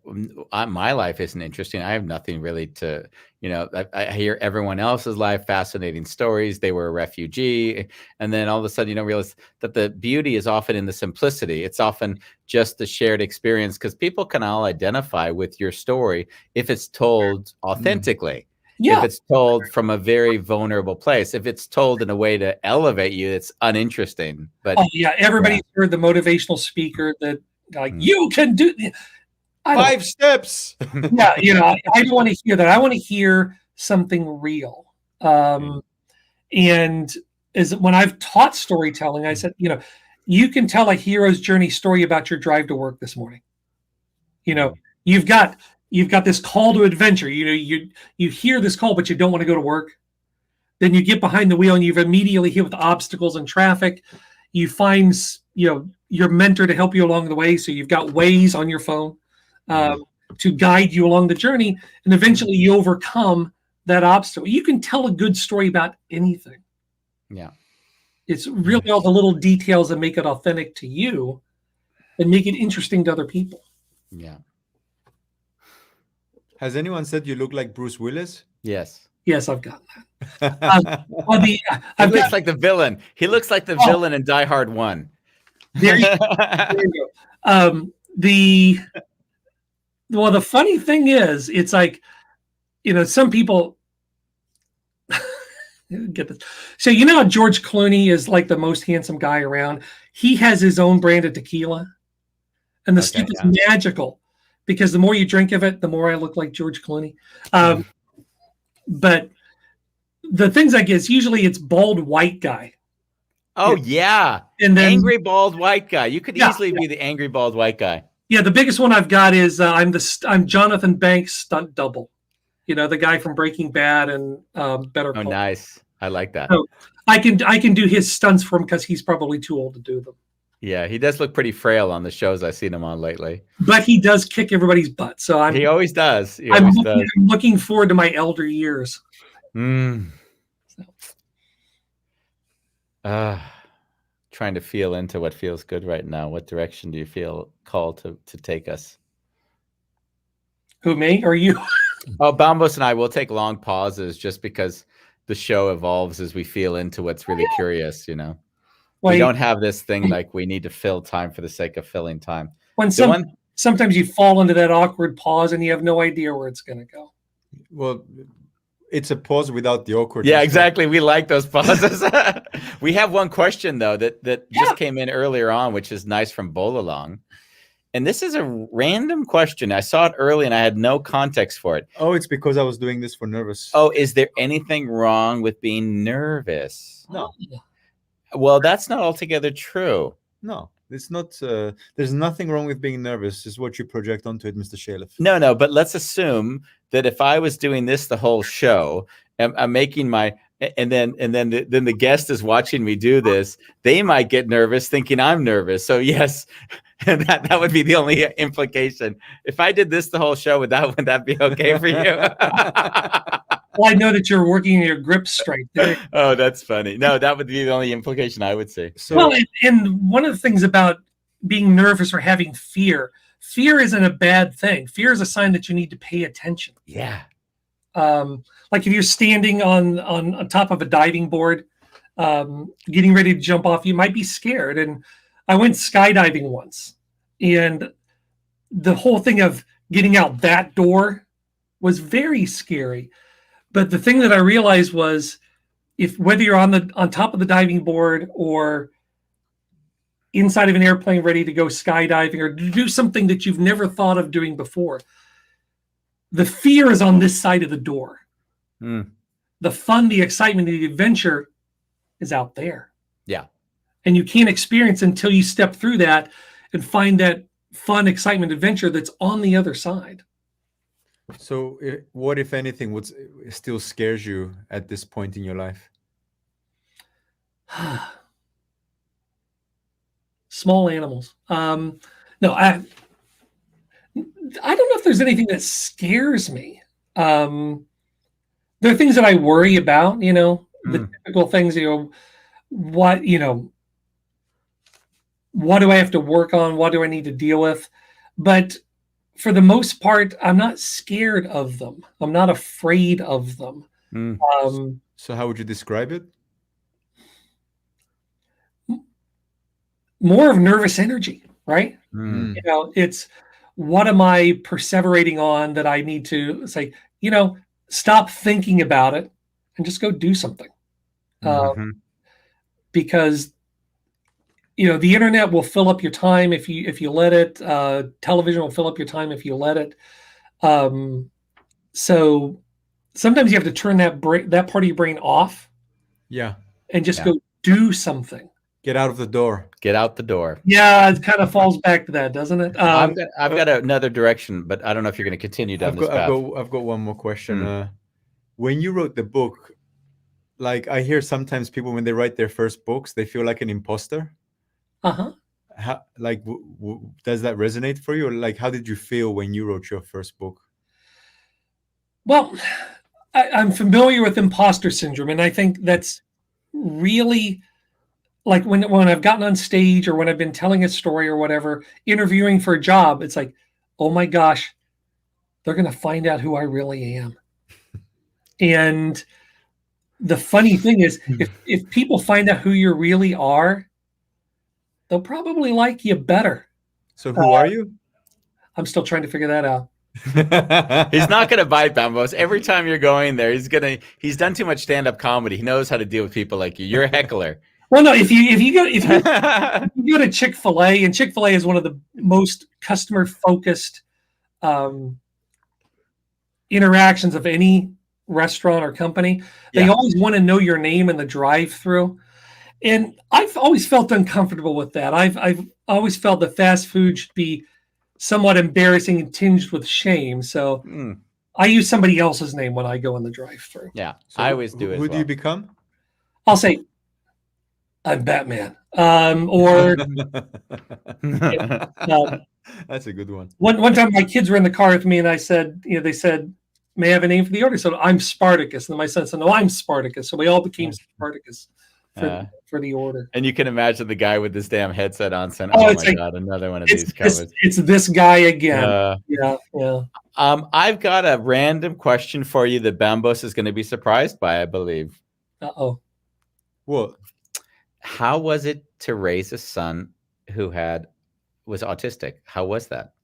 my life isn't interesting. I have nothing really to, I hear everyone else's life, fascinating stories. They were a refugee. And then all of a sudden, realize that the beauty is often in the simplicity. It's often just the shared experience because people can all identify with your story if it's told authentically. Yeah. If it's told from a very vulnerable place, if it's told in a way to elevate you, it's uninteresting. But everybody's heard the motivational speaker that you can do 5 steps. Yeah, I don't want to hear that. I want to hear something real. And when I've taught storytelling, I said, you can tell a hero's journey story about your drive to work this morning. You've got this call to adventure. You hear this call, but you don't want to go to work. Then you get behind the wheel and you've immediately hit with obstacles and traffic. You find, your mentor to help you along the way. So you've got Waze on your phone to guide you along the journey. And eventually you overcome that obstacle. You can tell a good story about anything. Yeah. It's really all the little details that make it authentic to you and make it interesting to other people. Yeah. Has anyone said you look like Bruce Willis? Yes. Yes, I've got that. He looks like the villain. He looks like the villain in Die Hard 1. There you go. The funny thing is, it's like, some people get this. So how George Clooney is like the most handsome guy around. He has his own brand of tequila, and the stuff is magical. Because the more you drink of it, the more I look like George Clooney. But the things I get, usually it's bald white guy. Oh, yeah. And then angry bald white guy. You could easily be the angry bald white guy. Yeah, the biggest one I've got is I'm Jonathan Banks' stunt double. The guy from Breaking Bad and Better Call. Oh, nice. I like that. So I can do his stunts for him because he's probably too old to do them. Yeah, he does look pretty frail on the shows I've seen him on lately. But he does kick everybody's butt. So he always does. I'm looking forward to my elder years. Trying to feel into what feels good right now. What direction do you feel called to take us? Who, me or you? Oh, Bamboozled and I will take long pauses just because the show evolves as we feel into what's really curious, We don't have this thing like we need to fill time for the sake of filling time. Sometimes you fall into that awkward pause and you have no idea where it's going to go. Well, it's a pause without the awkwardness. Yeah, exactly. We like those pauses. We have one question, though, that just came in earlier on, which is nice from Bolalong. And this is a random question. I saw it early and I had no context for it. Oh, it's because I was doing this for nervous. Oh, is there anything wrong with being nervous? No. Well, that's not altogether true. No, it's not. There's nothing wrong with being nervous. It's what you project onto it, Mr. Shalev. No, but let's assume that if I was doing this the whole show, I'm making and then the guest is watching me do this, they might get nervous thinking I'm nervous. So yes, And that would be the only implication. If I did this the whole show, would that be okay for you? Well, I know that you're working your grip strength. Oh, that's funny. No, that would be the only implication I would see. So, Well, and one of the things about being nervous or having fear isn't a bad thing. Fear is a sign that you need to pay attention. Yeah. Like if you're standing on top of a diving board, getting ready to jump off, you might be scared. And I went skydiving once, and the whole thing of getting out that door was very scary. But the thing that I realized was, whether you're on top of the diving board or inside of an airplane ready to go skydiving or to do something that you've never thought of doing before, the fear is on this side of the door. The fun, the excitement, the adventure is out there. Yeah. And you can't experience until you step through that and find that fun, excitement, adventure that's on the other side. So what, if anything, still scares you at this point in your life? Small animals. No, I don't know if there's anything that scares me. There are things that I worry about, the typical things, what do I have to work on? What do I need to deal with? But for the most part, I'm not scared of them. I'm not afraid of them. So how would you describe it? More of nervous energy, right? It's what am I perseverating on that I need to say, stop thinking about it and just go do something. Because the internet will fill up your time if you let it. Television will fill up your time if you let it. So sometimes you have to turn that part of your brain off. Yeah. And just go do something. Get out of the door. Get out the door. Yeah, it kind of falls back to that, doesn't it? I've got another direction, but I don't know if you're going to continue down this path. I've got one more question. When you wrote the book, like I hear sometimes people when they write their first books, they feel like an imposter. How, does that resonate for you? Or like, how did you feel when you wrote your first book? Well, I'm familiar with imposter syndrome, and I think that's really like when I've gotten on stage or when I've been telling a story or whatever, interviewing for a job, it's like, oh my gosh, they're going to find out who I really am. And the funny thing is, if people find out who you really are, they'll probably like you better. So who are you? I'm still trying to figure that out. He's not going to bite, Bambos. Every time you're going there, he's done too much stand-up comedy. He knows how to deal with people like you. You're a heckler. Well, no, if you go to Chick-fil-A, and Chick-fil-A is one of the most customer-focused interactions of any restaurant or company, they always want to know your name in the drive-through. And I've always felt uncomfortable with that. I've always felt that fast food should be somewhat embarrassing and tinged with shame. So I use somebody else's name when I go in the drive-through. Yeah, so I always do it. Who do you become? I'll say, I'm Batman. Or that's a good one. One time my kids were in the car with me and I said, they said, may I have a name for the order? So I'm Spartacus. And my son said, no, I'm Spartacus. So we all became Spartacus for the order. And you can imagine the guy with this damn headset on saying, oh my God, another one of these covers. It's this guy again. Yeah. I've got a random question for you that Bambos is going to be surprised by, I believe. Uh-oh. What? How was it to raise a son who was autistic? How was that?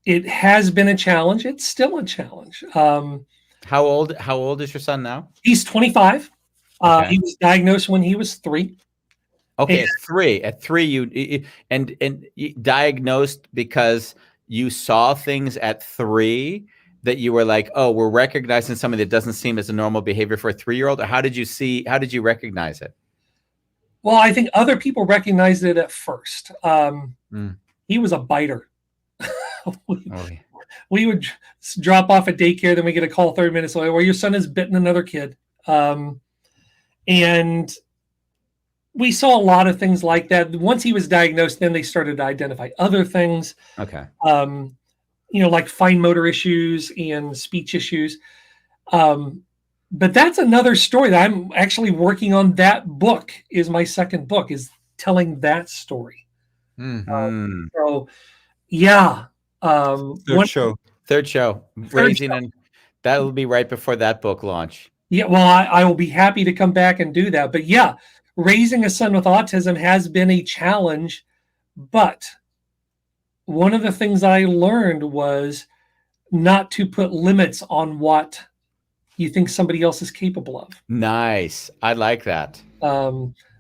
It has been a challenge. It's still a challenge. How old is your son now? He's 25. Okay. He was diagnosed when he was 3. Okay, at 3, you diagnosed because you saw things at 3 that you were like, oh, we're recognizing something that doesn't seem as a normal behavior for a 3-year-old? Or how did you recognize it? Well, I think other people recognized it at first. He was a biter. We would drop off at daycare, then we get a call 30 minutes later, well, your son has bitten another kid. And we saw a lot of things like that. Once he was diagnosed, then they started to identify other things. Okay. Like fine motor issues and speech issues. But that's another story that I'm actually working on. That book is my second book, is telling that story. So yeah. Third show. Raising, and that'll be right before that book launch. Yeah, well, I will be happy to come back and do that. But yeah, raising a son with autism has been a challenge. But one of the things I learned was not to put limits on what you think somebody else is capable of. Nice. I like that.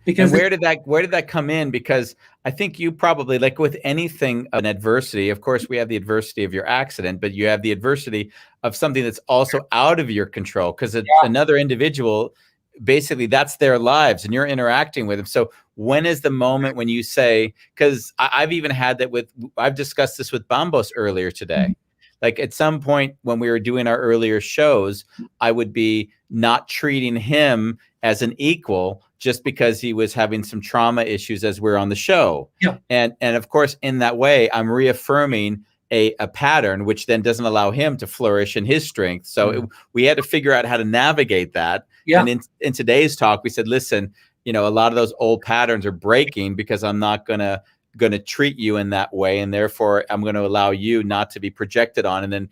Because where did that come in? Because I think you probably, like with anything, an adversity, of course, we have the adversity of your accident, but you have the adversity of something that's also out of your control, because another individual, basically that's their lives and you're interacting with them. So when is the moment when you say, because I've even had that I've discussed this with Bambos earlier today. Like at some point when we were doing our earlier shows, I would be not treating him as an equal just because he was having some trauma issues as we're on the show. Yeah. And of course, in that way, I'm reaffirming a pattern, which then doesn't allow him to flourish in his strength. So we had to figure out how to navigate that. Yeah. And in today's talk, we said, listen, a lot of those old patterns are breaking because I'm not going to treat you in that way. And therefore I'm going to allow you not to be projected on and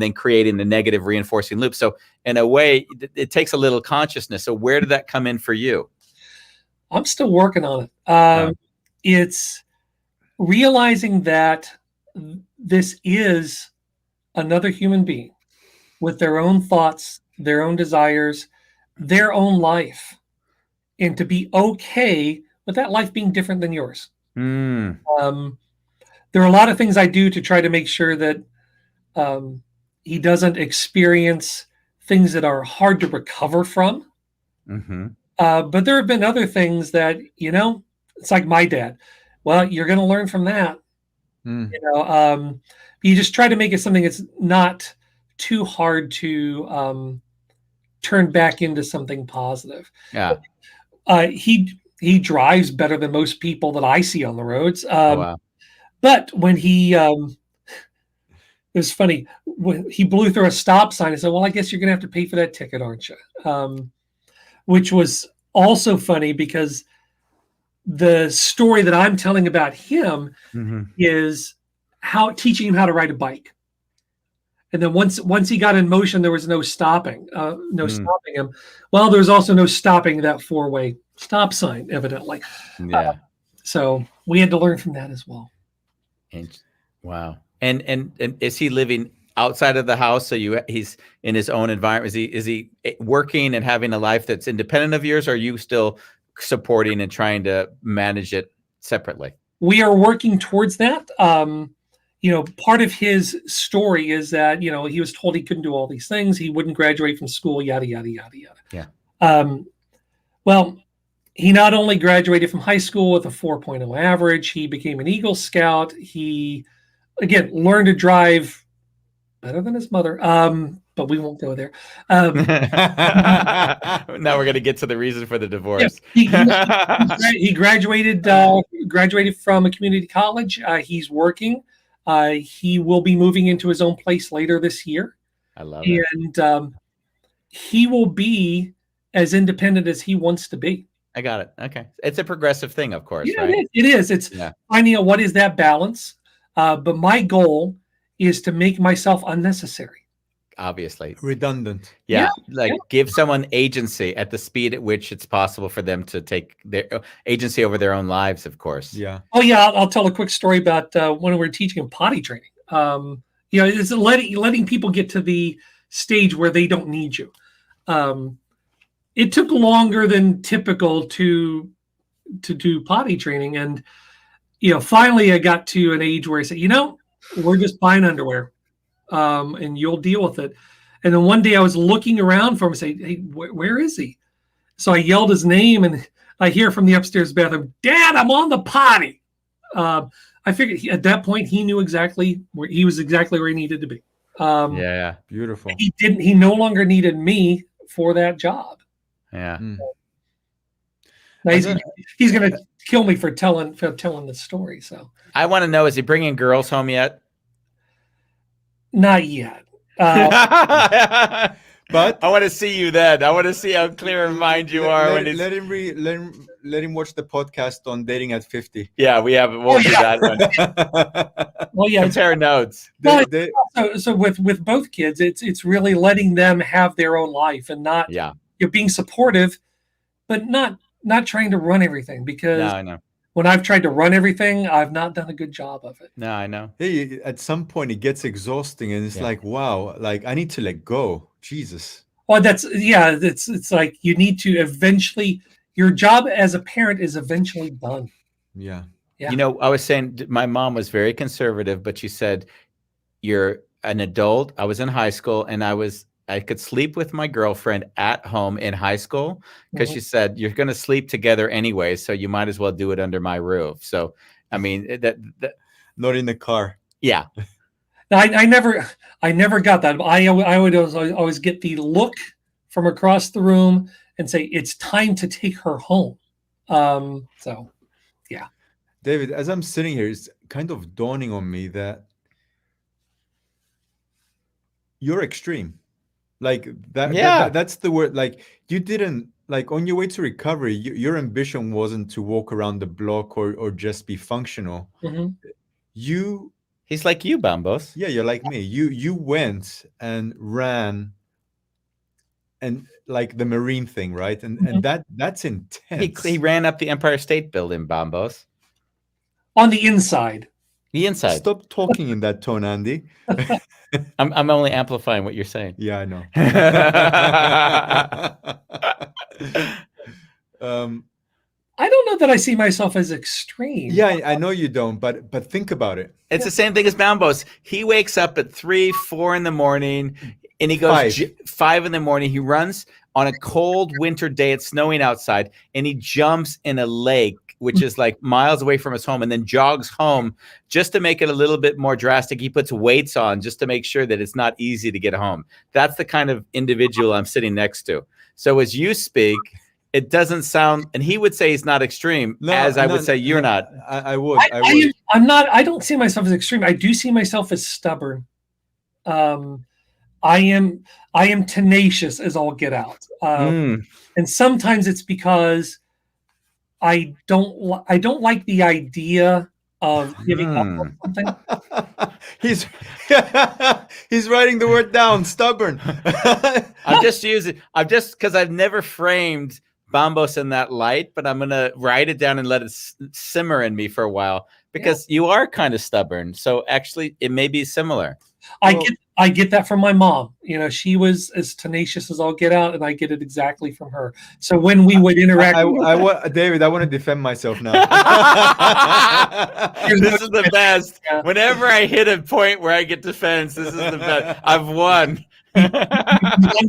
then creating the negative reinforcing loop. So in a way, it takes a little consciousness. So where did that come in for you? I'm still working on it. It's realizing that this is another human being with their own thoughts, their own desires, their own life, and to be okay with that life being different than yours. There are a lot of things I do to try to make sure that he doesn't experience things that are hard to recover from. But there have been other things that, it's like my dad. Well, you're going to learn from that. You just try to make it something that's not too hard to turn back into something positive. Yeah. He drives better than most people that I see on the roads. Wow. But when it was funny, when he blew through a stop sign, I said, well, I guess you're going to have to pay for that ticket, aren't you? Which was also funny because the story that I'm telling about him is teaching him how to ride a bike. And then once he got in motion, there was no stopping him. Well, there was also no stopping that 4-way stop sign, evidently. Yeah. So we had to learn from that as well. Wow. And is he living outside of the house? So he's in his own environment. Is he working and having a life that's independent of yours? Or are you still supporting and trying to manage it separately? We are working towards that. Part of his story is that, he was told he couldn't do all these things. He wouldn't graduate from school, yada, yada, yada, yada. Yeah. Well, he not only graduated from high school with a 4.0 average, he became an Eagle Scout. He, again, learned to drive better than his mother. But we won't go there. Now we're going to get to the reason for the divorce. Yeah, he graduated from a community college. He's working. He will be moving into his own place later this year. I love it. And he will be as independent as he wants to be. I got it. Okay. It's a progressive thing, of course, yeah, right? It is. It's finding out what is that balance. But my goal is to make myself unnecessary. Obviously. Redundant. Yeah. Give someone agency at the speed at which it's possible for them to take their agency over their own lives, of course. Yeah. Oh, yeah. I'll tell a quick story about when we were teaching him potty training. It's letting people get to the stage where they don't need you. It took longer than typical to do potty training. And, finally I got to an age where I said, we're just buying underwear. And you'll deal with it. And then one day I was looking around for him and say, hey, where is he? So I yelled his name and I hear from the upstairs bathroom, Dad, I'm on the potty. I figured at that point he knew exactly where he needed to be. Yeah. Beautiful. He no longer needed me for that job. Yeah. Now he's gonna kill me for telling this story. So I want to know: is he bringing girls home yet? not yet. But I want to see you then. I want to see how clear in mind you are when it's. Let him watch the podcast on dating at 50. Yeah, we'll do that one. Well, yeah, compare notes. So with both kids, it's really letting them have their own life and not you're being supportive, but not trying to run everything, because no, I know. When I've tried to run everything, I've not done a good job of it. No, I know. Hey, at some point it gets exhausting, and it's like, wow, like I need to let go. Jesus. Well, it's like you need to eventually. Your job as a parent is eventually done. Yeah. You know, I was saying my mom was very conservative, but she said, "You're an adult." I was in high school, and I could sleep with my girlfriend at home in high school, because she said, you're going to sleep together anyway, so you might as well do it under my roof. So, I mean, that not in the car. Yeah. I never got that. I would always get the look from across the room and say, it's time to take her home. So, yeah. David, as I'm sitting here, it's kind of dawning on me that you're extreme. Like that's the word. Like you didn't, like on your way to recovery, your ambition wasn't to walk around the block or just be functional. He's like you, Bambos. Yeah, you're like me. You went and ran, and like the Marine thing, right? And that's intense. He ran up the Empire State Building, Bambos. On the inside. The inside. Stop talking in that tone, Andy. I'm only amplifying what you're saying. Yeah, I know. I don't know that I see myself as extreme. Yeah, I know you don't, but think about it. It's the same thing as Bambos. He wakes up at 3, 4 in the morning, and he goes 5 in the morning. He runs on a cold winter day. It's snowing outside, and he jumps in a lake, which is like miles away from his home, and then jogs home just to make it a little bit more drastic. He puts weights on just to make sure that it's not easy to get home. That's the kind of individual I'm sitting next to. So as you speak, it doesn't sound, and he would say he's not extreme, I would say you're not. I would. I'm not. I don't see myself as extreme. I do see myself as stubborn. I am tenacious as all get out, and sometimes it's because I don't like the idea of giving up on something. He's writing the word down. Stubborn. I'm just because I've never framed Bambos in that light, but I'm gonna write it down and let it simmer in me for a while, because you are kind of stubborn. So actually, it may be similar. I get that from my mom. You know, she was as tenacious as all get out, and I get it exactly from her. So when we would interact, David, I want to defend myself now. This is the best. Yeah. Whenever I hit a point where I get defense, this is the best. I've won.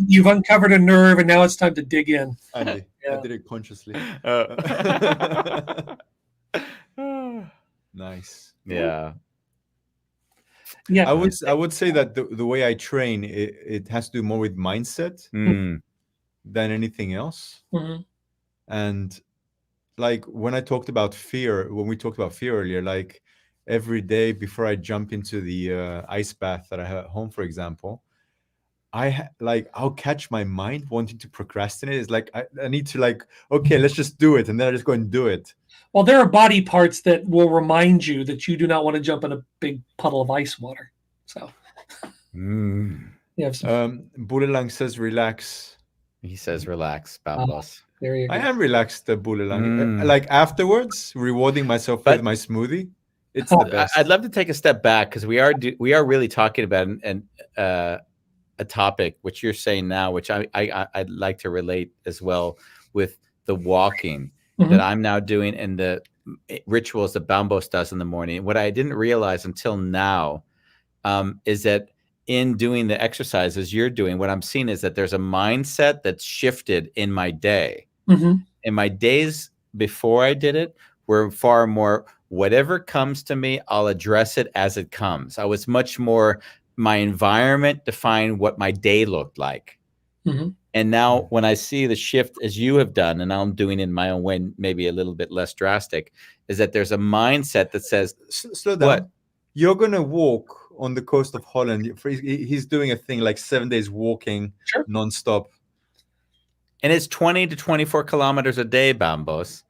You've uncovered a nerve, and now it's time to dig in. I did it consciously. Nice. Yeah. Yeah, I would say that the way I train, it has to do more with mindset than anything else. And like when we talked about fear earlier, like every day before I jump into the ice bath that I have at home, for example, I'll catch my mind wanting to procrastinate. It's like I need to okay, let's just do it, and then I just go and do it. Well, there are body parts that will remind you that you do not want to jump in a big puddle of ice water. So, Bulelang says relax. He says relax, Bambos. There you go. I am relaxed, Bulelang. Like afterwards, rewarding myself with my smoothie. It's the best. I'd love to take a step back, because we are really talking about a topic which you're saying now, which I'd like to relate as well with the walking that I'm now doing and the rituals that Bambos does in the morning. What I didn't realize until now is that in doing the exercises you're doing, what I'm seeing is that there's a mindset that's shifted in my day. In my days before I did it were far more, whatever comes to me, I'll address it as it comes. I was much more, my environment defined what my day looked like. And now when I see the shift as you have done, and I'm doing it in my own way, maybe a little bit less drastic, is that there's a mindset that says, slow down. What? You're going to walk on the coast of Holland. He's doing a thing like 7 days walking nonstop. And it's 20 to 24 kilometers a day, Bambos.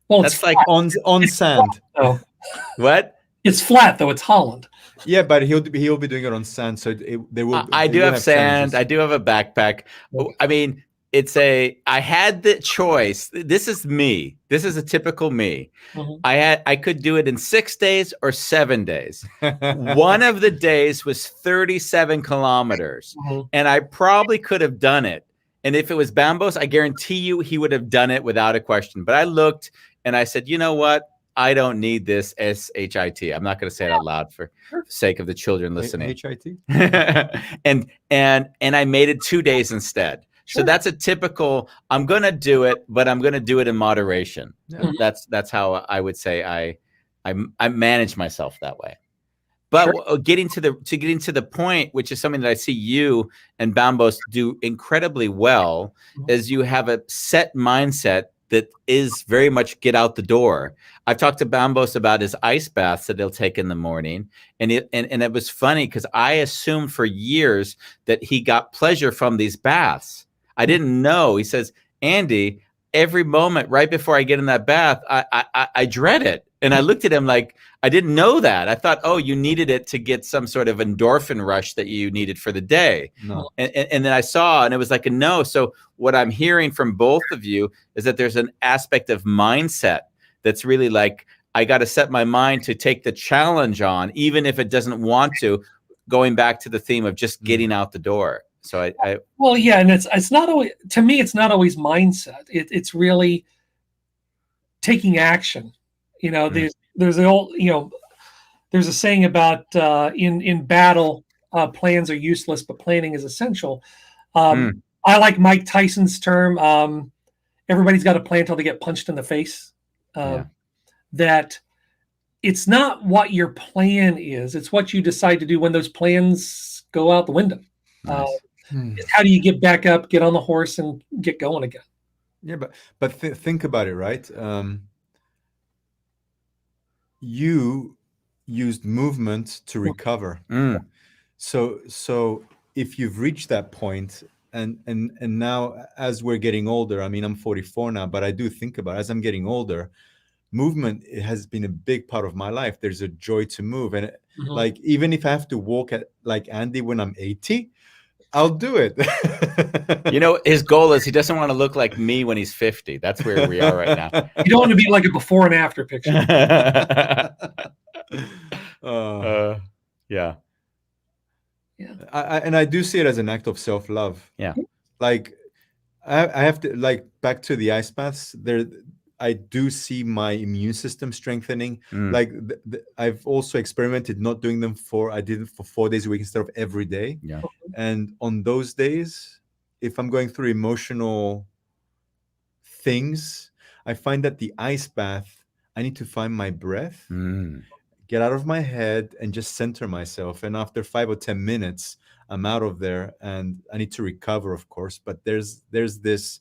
Well, that's it's like on sand. Oh, what? It's flat though. It's Holland. Yeah, but he'll be doing it on sand. So there will. I do have sand. Challenges. I do have a backpack. I mean, I had the choice. This is me. This is a typical me. I could do it in 6 days or 7 days. One of the days was 37 kilometers, and I probably could have done it. And if it was Bambos, I guarantee you he would have done it without a question. But I looked and I said, you know what? I don't need this SHIT. I'm not going to say it out loud for the sake of the children listening. HIT. and I made it 2 days instead. Sure. So that's a typical. I'm going to do it, but I'm going to do it in moderation. Yeah. That's how I would say I manage myself that way. But getting to the point, which is something that I see you and Bambos do incredibly well, is you have a set mindset that is very much get out the door. I've talked to Bambos about his ice baths that he'll take in the morning. And it was funny because I assumed for years that he got pleasure from these baths. I didn't know. He says, Andy, every moment right before I get in that bath, I dread it. And I looked at him like, I didn't know that. I thought, oh, you needed it to get some sort of endorphin rush that you needed for the day. No. And then I saw, and it was like a no. So what I'm hearing from both of you is that there's an aspect of mindset that's really like, I got to set my mind to take the challenge on, even if it doesn't want to, going back to the theme of just getting out the door. So well, yeah. And it's not always, to me, it's not always mindset. It's really taking action. You know, there's an old, there's a saying about in battle, plans are useless, but planning is essential. I like Mike Tyson's term. Everybody's got a plan until they get punched in the face. That it's not what your plan is; it's what you decide to do when those plans go out the window. Nice. It's how do you get back up, get on the horse, and get going again? Yeah, but think about it, right? You used movement to recover. So if you've reached that point, and now as we're getting older, I mean, I'm 44 now, but I do think about it, as I'm getting older, movement has been a big part of my life. There's a joy to move, and like even if I have to walk at like Andy when I'm 80, I'll do it. His goal is he doesn't want to look like me when he's 50. That's where we are right now. You don't want to be like a before and after picture. Yeah. I do see it as an act of self-love. Yeah. Like I have to, like, back to the ice baths there. I do see my immune system strengthening. Like I've also experimented not doing them I did it for 4 days a week instead of every day. Yeah. And on those days, if I'm going through emotional things, I find that the ice bath, I need to find my breath, get out of my head and just center myself. And after 5 or 10 minutes, I'm out of there and I need to recover, of course. But there's the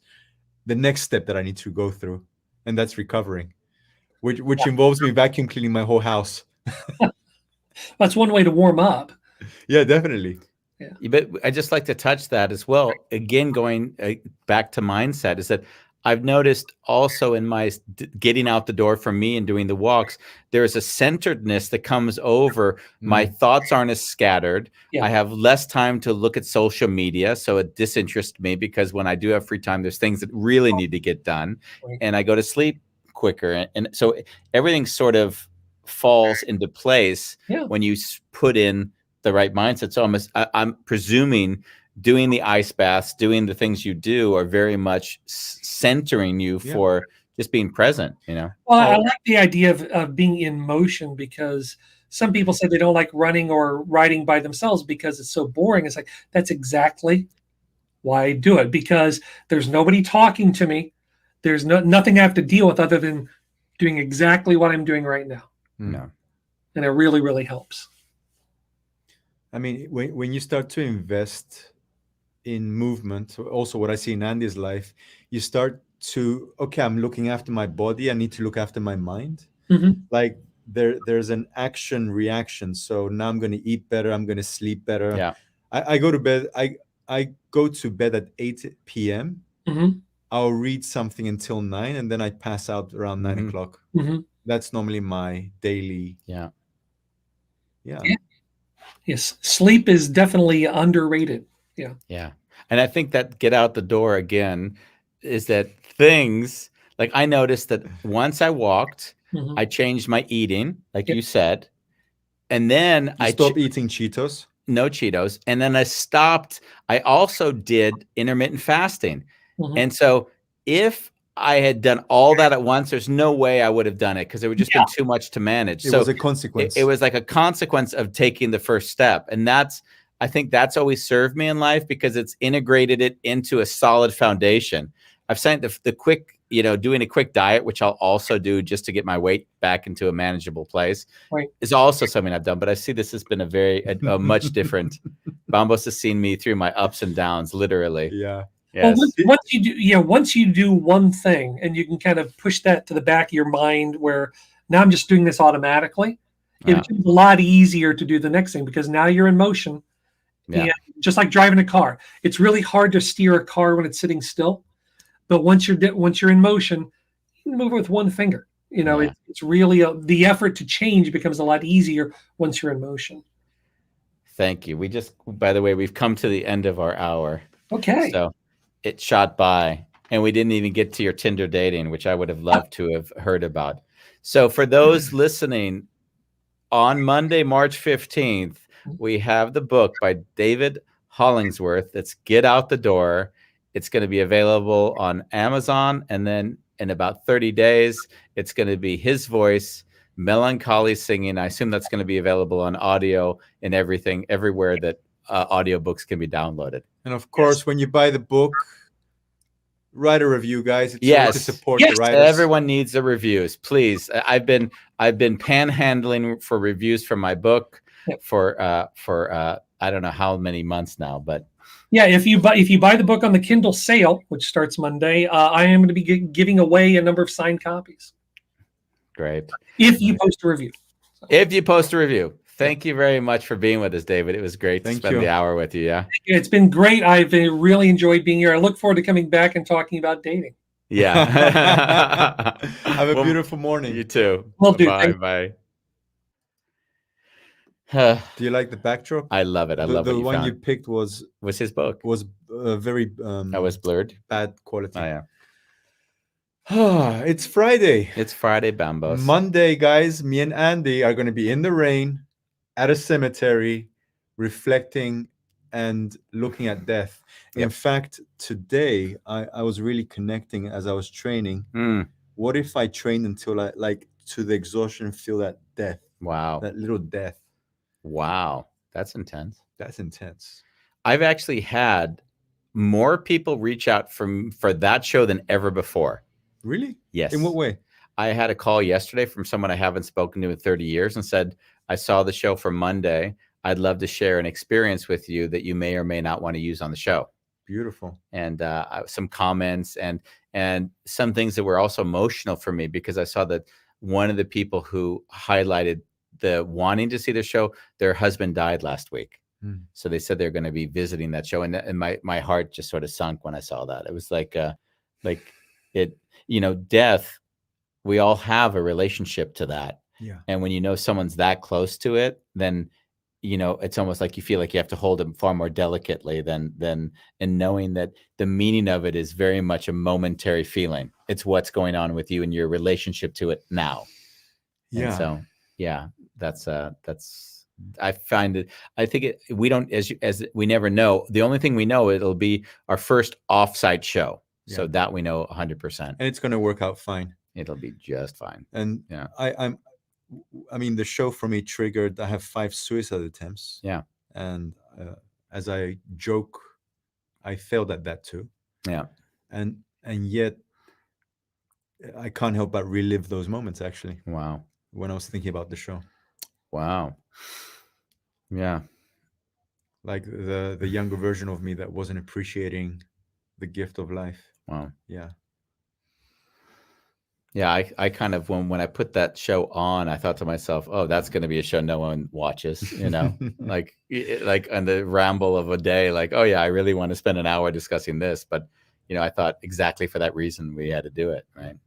next step that I need to go through. And that's recovering, which involves me vacuum cleaning my whole house. That's one way to warm up. Yeah, definitely. Yeah. But I just like to touch that as well. Again, going back to mindset, is that I've noticed also in my getting out the door for me and doing the walks, there is a centeredness that comes over. My thoughts aren't as scattered. Yeah. I have less time to look at social media. So it disinterests me because when I do have free time, there's things that really need to get done. Right. And I go to sleep quicker. And so everything sort of falls into place when you put in the right mindset. So I'm presuming doing the ice baths, doing the things you do are very much centering you for just being present, Well, I like the idea of being in motion, because some people say they don't like running or riding by themselves because it's so boring. It's like, that's exactly why I do it, because there's nobody talking to me. There's nothing I have to deal with other than doing exactly what I'm doing right now. No. And it really, really helps. I mean, when you start to invest in movement, also what I see in Andy's life, you start to, okay, I'm looking after my body, I need to look after my mind. Like there's an action reaction. So now I'm going to eat better, I'm going to sleep better. Yeah. I go to bed, I go to bed at 8 p.m. I'll read something until 9, and then I pass out around 9 o'clock. That's normally my daily. Yeah. Yes, sleep is definitely underrated. Yeah. Yeah. And I think that get out the door again is that things like I noticed that once I walked, I changed my eating, like you said, and then I stopped eating Cheetos. No Cheetos. And then I stopped. I also did intermittent fasting. And so if I had done all that at once, there's no way I would have done it because it would just been too much to manage. It was a consequence. It was like a consequence of taking the first step. And I think that's always served me in life because it's integrated it into a solid foundation. I've seen the quick, doing a quick diet, which I'll also do just to get my weight back into a manageable place, is also something I've done. But I see this has been a much different. Bambos has seen me through my ups and downs, literally. Yeah. Yes. Well, once you do one thing and you can kind of push that to the back of your mind where now I'm just doing this automatically, it becomes a lot easier to do the next thing because now you're in motion. Yeah. And just like driving a car, it's really hard to steer a car when it's sitting still. But once you're in motion, you can move with one finger. It's really the effort to change becomes a lot easier once you're in motion. Thank you. By the way, we've come to the end of our hour. Okay. So it shot by, and we didn't even get to your Tinder dating, which I would have loved to have heard about. So for those listening, on Monday, March 15th, we have the book by David Hollingsworth. It's Get Out the Door. It's going to be available on Amazon. And then in about 30 days, it's going to be his voice, melancholy singing. I assume that's going to be available on audio and everywhere that audiobooks can be downloaded. And of course, when you buy the book, write a review, guys. It's a way to support the writers. Everyone needs the reviews, please. I've been panhandling for reviews for my book for I don't know how many months now, but yeah, if you buy the book on the Kindle sale, which starts Monday, I am going to be giving away a number of signed copies. Great. If you post a review. If you post a review. Thank you very much for being with us, David. It was great to spend the hour with you. Yeah. It's been great. I've really enjoyed being here. I look forward to coming back and talking about dating. Yeah. Have a beautiful morning. You too. Will do. Bye. Do you like the backdrop? I love it. I love the what you one found. you picked was his book. Was very that was blurred. Bad quality. Oh, yeah. It's Friday. It's Friday, Bambos. Monday, guys. Me and Andy are going to be in the rain at a cemetery, reflecting and looking at death. In fact, today I was really connecting as I was training. What if I trained until I to the exhaustion, feel that death? Wow. That little death. Wow. That's intense. That's intense. I've actually had more people reach out for that show than ever before. Really? Yes. In what way? I had a call yesterday from someone I haven't spoken to in 30 years and said, I saw the show for Monday. I'd love to share an experience with you that you may or may not want to use on the show. Beautiful. And some comments and some things that were also emotional for me because I saw that one of the people who highlighted the wanting to see the show, their husband died last week. So they said they're going to be visiting that show. And my heart just sort of sunk when I saw that. It was like it, death, we all have a relationship to that. Yeah. And when you know someone's that close to it, then, it's almost like you feel like you have to hold them far more delicately than and knowing that the meaning of it is very much a momentary feeling. It's what's going on with you and your relationship to it now. Yeah. And so, yeah, that's I find it. I think we don't as we never know. The only thing we know, it'll be our first offsite show, so that we know 100%, and it's going to work out fine. It'll be just fine. And yeah, I mean, the show for me triggered. I have 5 suicide attempts. Yeah, and as I joke, I failed at that too. Yeah, and yet I can't help but relive those moments. Actually, wow. When I was thinking about the show. Wow. Yeah. like the younger version of me that wasn't appreciating the gift of life. Wow. Yeah. Yeah, I kind of when I put that show on, I thought to myself, "Oh, that's going to be a show no one watches," like like on the ramble of a day, like, "Oh yeah, I really want to spend an hour discussing this," but I thought exactly for that reason we had to do it, right?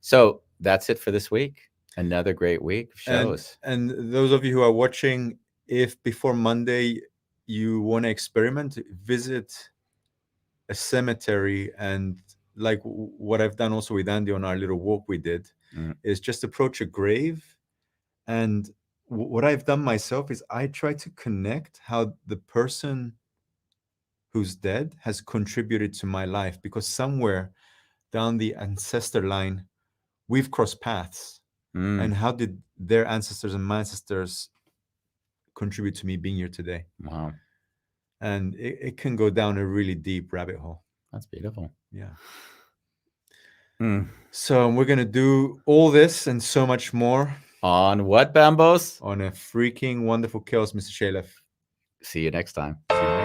So that's it for this week. Another great week of shows. And those of you who are watching, if before Monday you want to experiment, visit a cemetery, and like what I've done also with Andy on our little walk we did, is just approach a grave. And what I've done myself is I try to connect how the person who's dead has contributed to my life, because somewhere down the ancestor line, we've crossed paths. And how did their ancestors and my ancestors contribute to me being here today? Wow. And it can go down a really deep rabbit hole. That's beautiful. Yeah. So we're going to do all this and so much more. On what, Bambos? On a freaking wonderful chaos, Mr. Shalef. See you next time. See you next time.